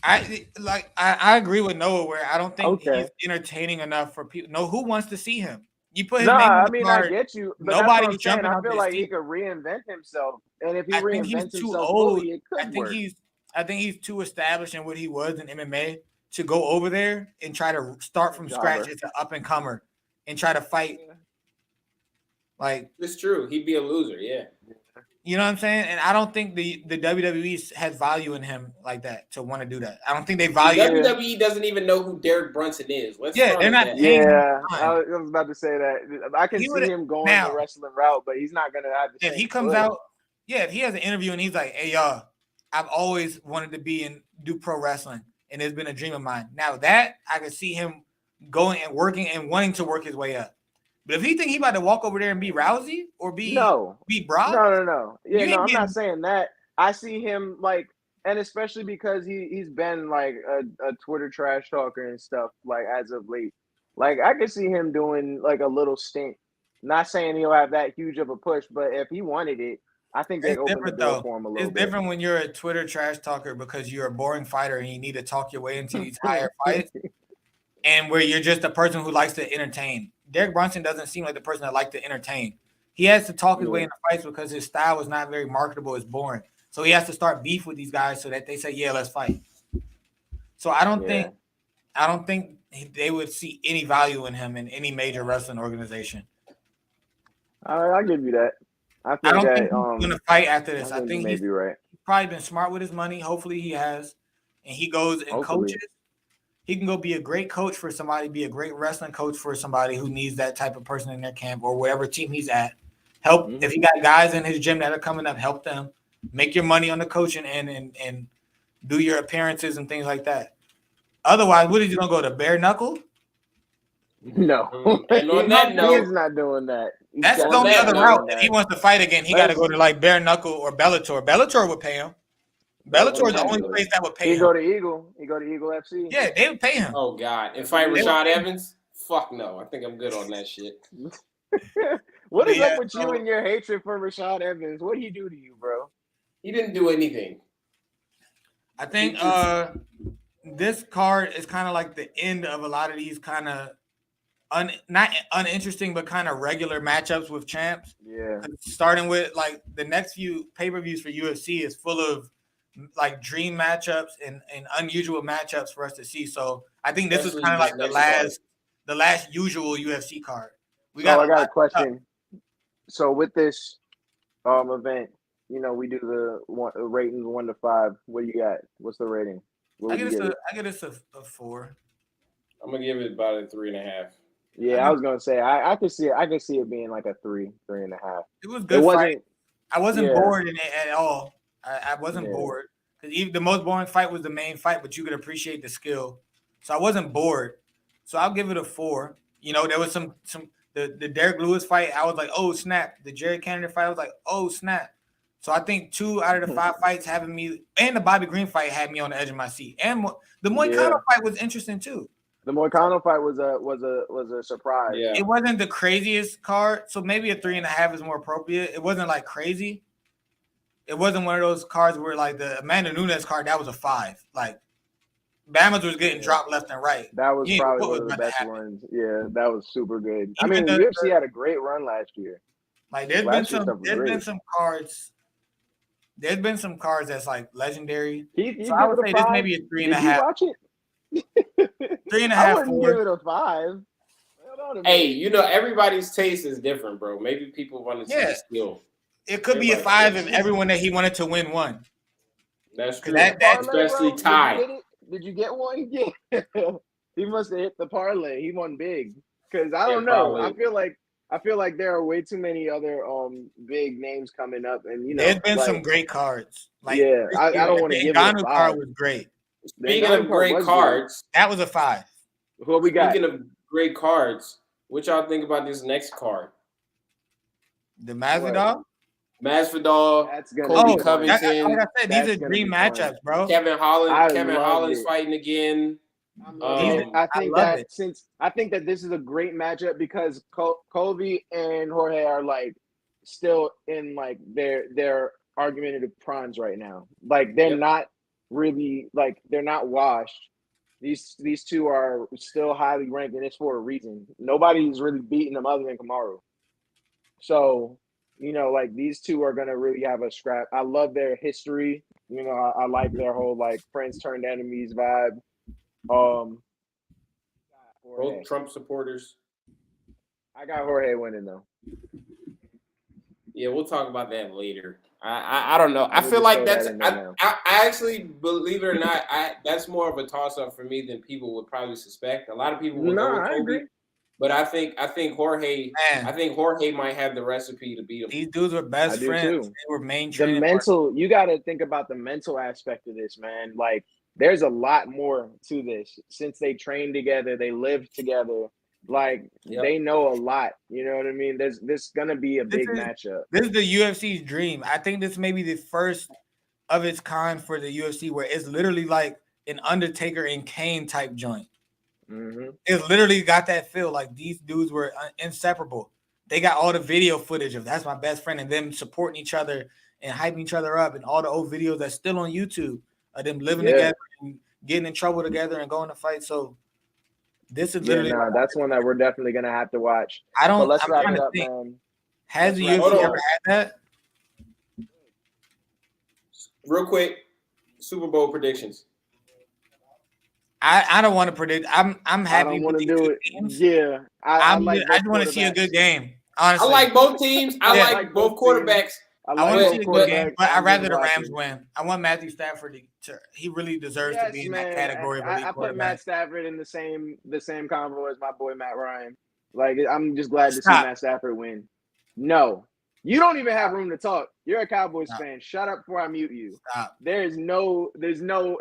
I agree with Noah where I don't think he's entertaining enough for people. No, who wants to see him? You put his Nah, name on I the mean, I card. get you, but that's what Nobody's I'm saying. jumping I off feel his like he seat. could reinvent himself, and if he I think he's reinvents too himself old. fully, it could work. I think he's too established in what he was in MMA to go over there and try to start from scratch as an up and comer and try to fight. Like, it's true. He'd be a loser. Yeah. you know what I'm saying? And I don't think the WWE has value in him like that to want to do that. I don't think they value. WWE doesn't even know who Derrick Brunson is. They're not paying Yeah, him I was about to say that. I can see him going the wrestling route, but he's not gonna have the if same he comes foot. out, if he has an interview and he's like, "Hey, y'all, I've always wanted to do pro wrestling, and it's been a dream of mine." Now that I can see him going and working and wanting to work his way up. But if he think he about to walk over there and be Rousey or be Brock, no. Yeah, no, I'm not saying that. I see him like, and especially because he's been like a Twitter trash talker and stuff like as of late. Like I could see him doing like a little stint. Not saying he'll have that huge of a push, but if he wanted it, I think they open the door for him a little bit. It's different when you're a Twitter trash talker because you're a boring fighter and you need to talk your way into these higher fights, and where you're just a person who likes to entertain. Derrick Brunson doesn't seem like the person that likes to entertain. He has to talk his way into fights because his style is not very marketable. It's boring. So he has to start beef with these guys so that they say, "Yeah, let's fight." So I don't think they would see any value in him in any major wrestling organization. I'll give you that. I don't think he's going to fight after this. I think he's right. Probably been smart with his money. Hopefully he has. And he goes and coaches. He can go be a great coach for somebody, be a great wrestling coach for somebody who needs that type of person in their camp or whatever team he's at. Help if he got guys in his gym that are coming up, help them. Make your money on the coaching and do your appearances and things like that. Otherwise, what is he gonna go to bare knuckle? No, and on that note, he's not doing that. That's the only other route. If he wants to fight again, he got to go to like bare knuckle or Bellator. Bellator would pay him. Bellator is the only place that would pay him. He go to Eagle. He go to Eagle FC. Yeah, they would pay him. Oh God, and fight Rashad Evans? Fuck no. I think I'm good on that shit. What is up with you and your hatred for Rashad Evans? What did he do to you, bro? He didn't do anything. I think this card is kind of like the end of a lot of these kind of not uninteresting, but kind of regular matchups with champs. Yeah. Starting with like the next few pay-per-views for UFC is full of like dream matchups and unusual matchups for us to see. So I think this is kind of like the last usual UFC card. I got a question. So with this event, you know, we do the ratings 1 to 5. What do you got? What's the rating? I get this a 4. I'm gonna give it about a 3.5. Yeah, I was gonna say I could see it being like a 3.5. It was good fight. I wasn't bored in it at all. I wasn't bored because even the most boring fight was the main fight, but you could appreciate the skill. So I wasn't bored. So I'll give it a 4. You know, there was some the Derrick Lewis fight. I was like, oh snap. The Jared Cannonier fight, I was like, oh snap. So I think 2 out of the 5 fights having me, and the Bobby Green fight had me on the edge of my seat, and the Moicano fight was interesting too. The Moicano fight was a surprise. Yeah. It wasn't the craziest card, so maybe a 3.5 is more appropriate. It wasn't like crazy. It wasn't one of those cards where like the Amanda Nunes card that was a 5. Like Bama's was getting dropped left and right. That was probably one of the best ones. Yeah, that was super good. I mean, UFC had a great run last year. Like there's been some cards. There's been some cards that's like legendary. So I would say this maybe a 3.5. Did you watch it? 3.5. I wouldn't give it a 5. Hey, you know everybody's taste is different, bro. Maybe people want to see the skill. It could be a 5 if everyone that he wanted to win won. That's true. Especially tied. Did you get one? Yeah. He must have hit the parlay. He won big. Because I don't know. Probably. I feel like there are way too many other big names coming up, and you know, there's been some great cards. Like I don't want to give it a 5. Card was great. Speaking of great cards, that was a 5. What we got? Speaking of great cards, what y'all think about this next card? The Masvidal. Kobe Covington. Like I said, these are dream matchups, bro. Kevin Holland's fighting again. I think that this is a great matchup because Colby and Jorge are like still in like their argumentative primes right now. Like they're not really like they're not washed. These two are still highly ranked, and it's for a reason. Nobody's really beating them other than Kamaru. So, like these two are gonna really have a scrap. I love their history. I like their whole like friends turned enemies vibe. Both Trump supporters. I got Jorge winning though. Yeah, we'll talk about that later. I don't know. I feel like that's I actually, believe it or not, that's more of a toss up for me than people would probably suspect. A lot of people will go with Kobe, agree. But I think Jorge. Man. I think Jorge might have the recipe to beat him. These dudes were best friends. They were main training. The mental. You got to think about the mental aspect of this, man. Like, there's a lot more to this. Since they trained together, they lived together. Like, they know a lot. You know what I mean? There's gonna be a big matchup. This is the UFC's dream. I think this may be the first of its kind for the UFC, where it's literally like an Undertaker and Kane type joint. Mm-hmm. It literally got that feel. Like these dudes were inseparable. They got all the video footage of that's my best friend and them supporting each other and hyping each other up, and all the old videos that's still on YouTube of them living together and getting in trouble together and going to fight. So this is literally that's one that we're definitely gonna have to watch. But let's wrap it up, man. Has the UFC ever had that? Real quick, Super Bowl predictions. I don't want to predict. I'm happy. I don't want to do it. Teams. Yeah, I just want to see a good game. Honestly, I like both teams. I like both quarterbacks. I want to see a good game, but I'd rather the Rams win. I want Matthew Stafford to he really deserves to be in that category. I put Matt Stafford in the same convo as my boy Matt Ryan. Like, I'm just glad to see Matt Stafford win. No, you don't even have room to talk. You're a Cowboys fan. Shut up before I mute you. Stop. There's no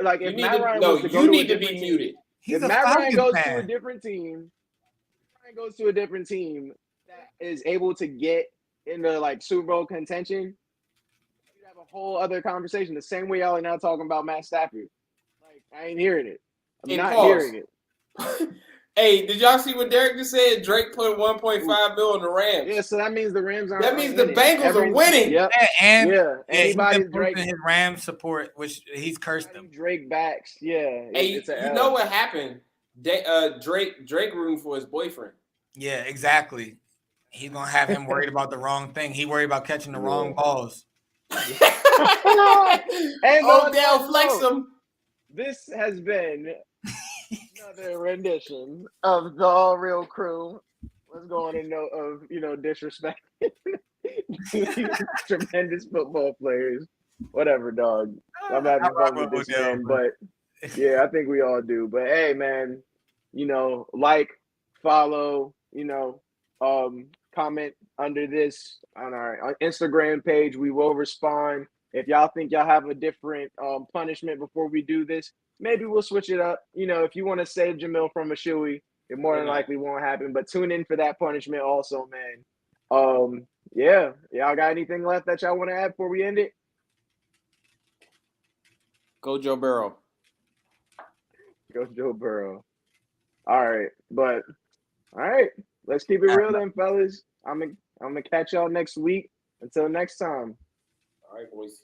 like if Matt Ryan was to go to a different team. If Matt Ryan goes to a different team, that is able to get into like Super Bowl contention, you have a whole other conversation. The same way y'all are now talking about Matt Stafford. Like, I ain't hearing it. I'm not hearing it. Hey, did y'all see what Derrick just said? Drake put $1.5 million on the Rams. Yeah, so that means the Rams are. That means the Bengals are winning. Yep. Anybody's Drake his Rams support, which he's cursed them. Drake backs. Yeah. Hey, you know what happened? Drake rooting for his boyfriend. Yeah, exactly. He's gonna have him worried about the wrong thing. He worried about catching the wrong balls. Odell flex him. This has been another rendition of the All Real Crew. Let's go on a note of disrespect. Tremendous football players. Whatever, dog. I'm having fun with this, man. But yeah, I think we all do. But hey, man, like, follow, comment under this on our Instagram page. We will respond. If y'all think y'all have a different punishment before we do this, maybe we'll switch it up. If you want to save Jamil from a shoey, it more than likely won't happen. But tune in for that punishment also, man. Yeah. Y'all got anything left that y'all want to add before we end it? Go Joe Burrow. Go Joe Burrow. All right. But all right. Let's keep it real then, fellas. I'm gonna catch y'all next week. Until next time. All right, boys.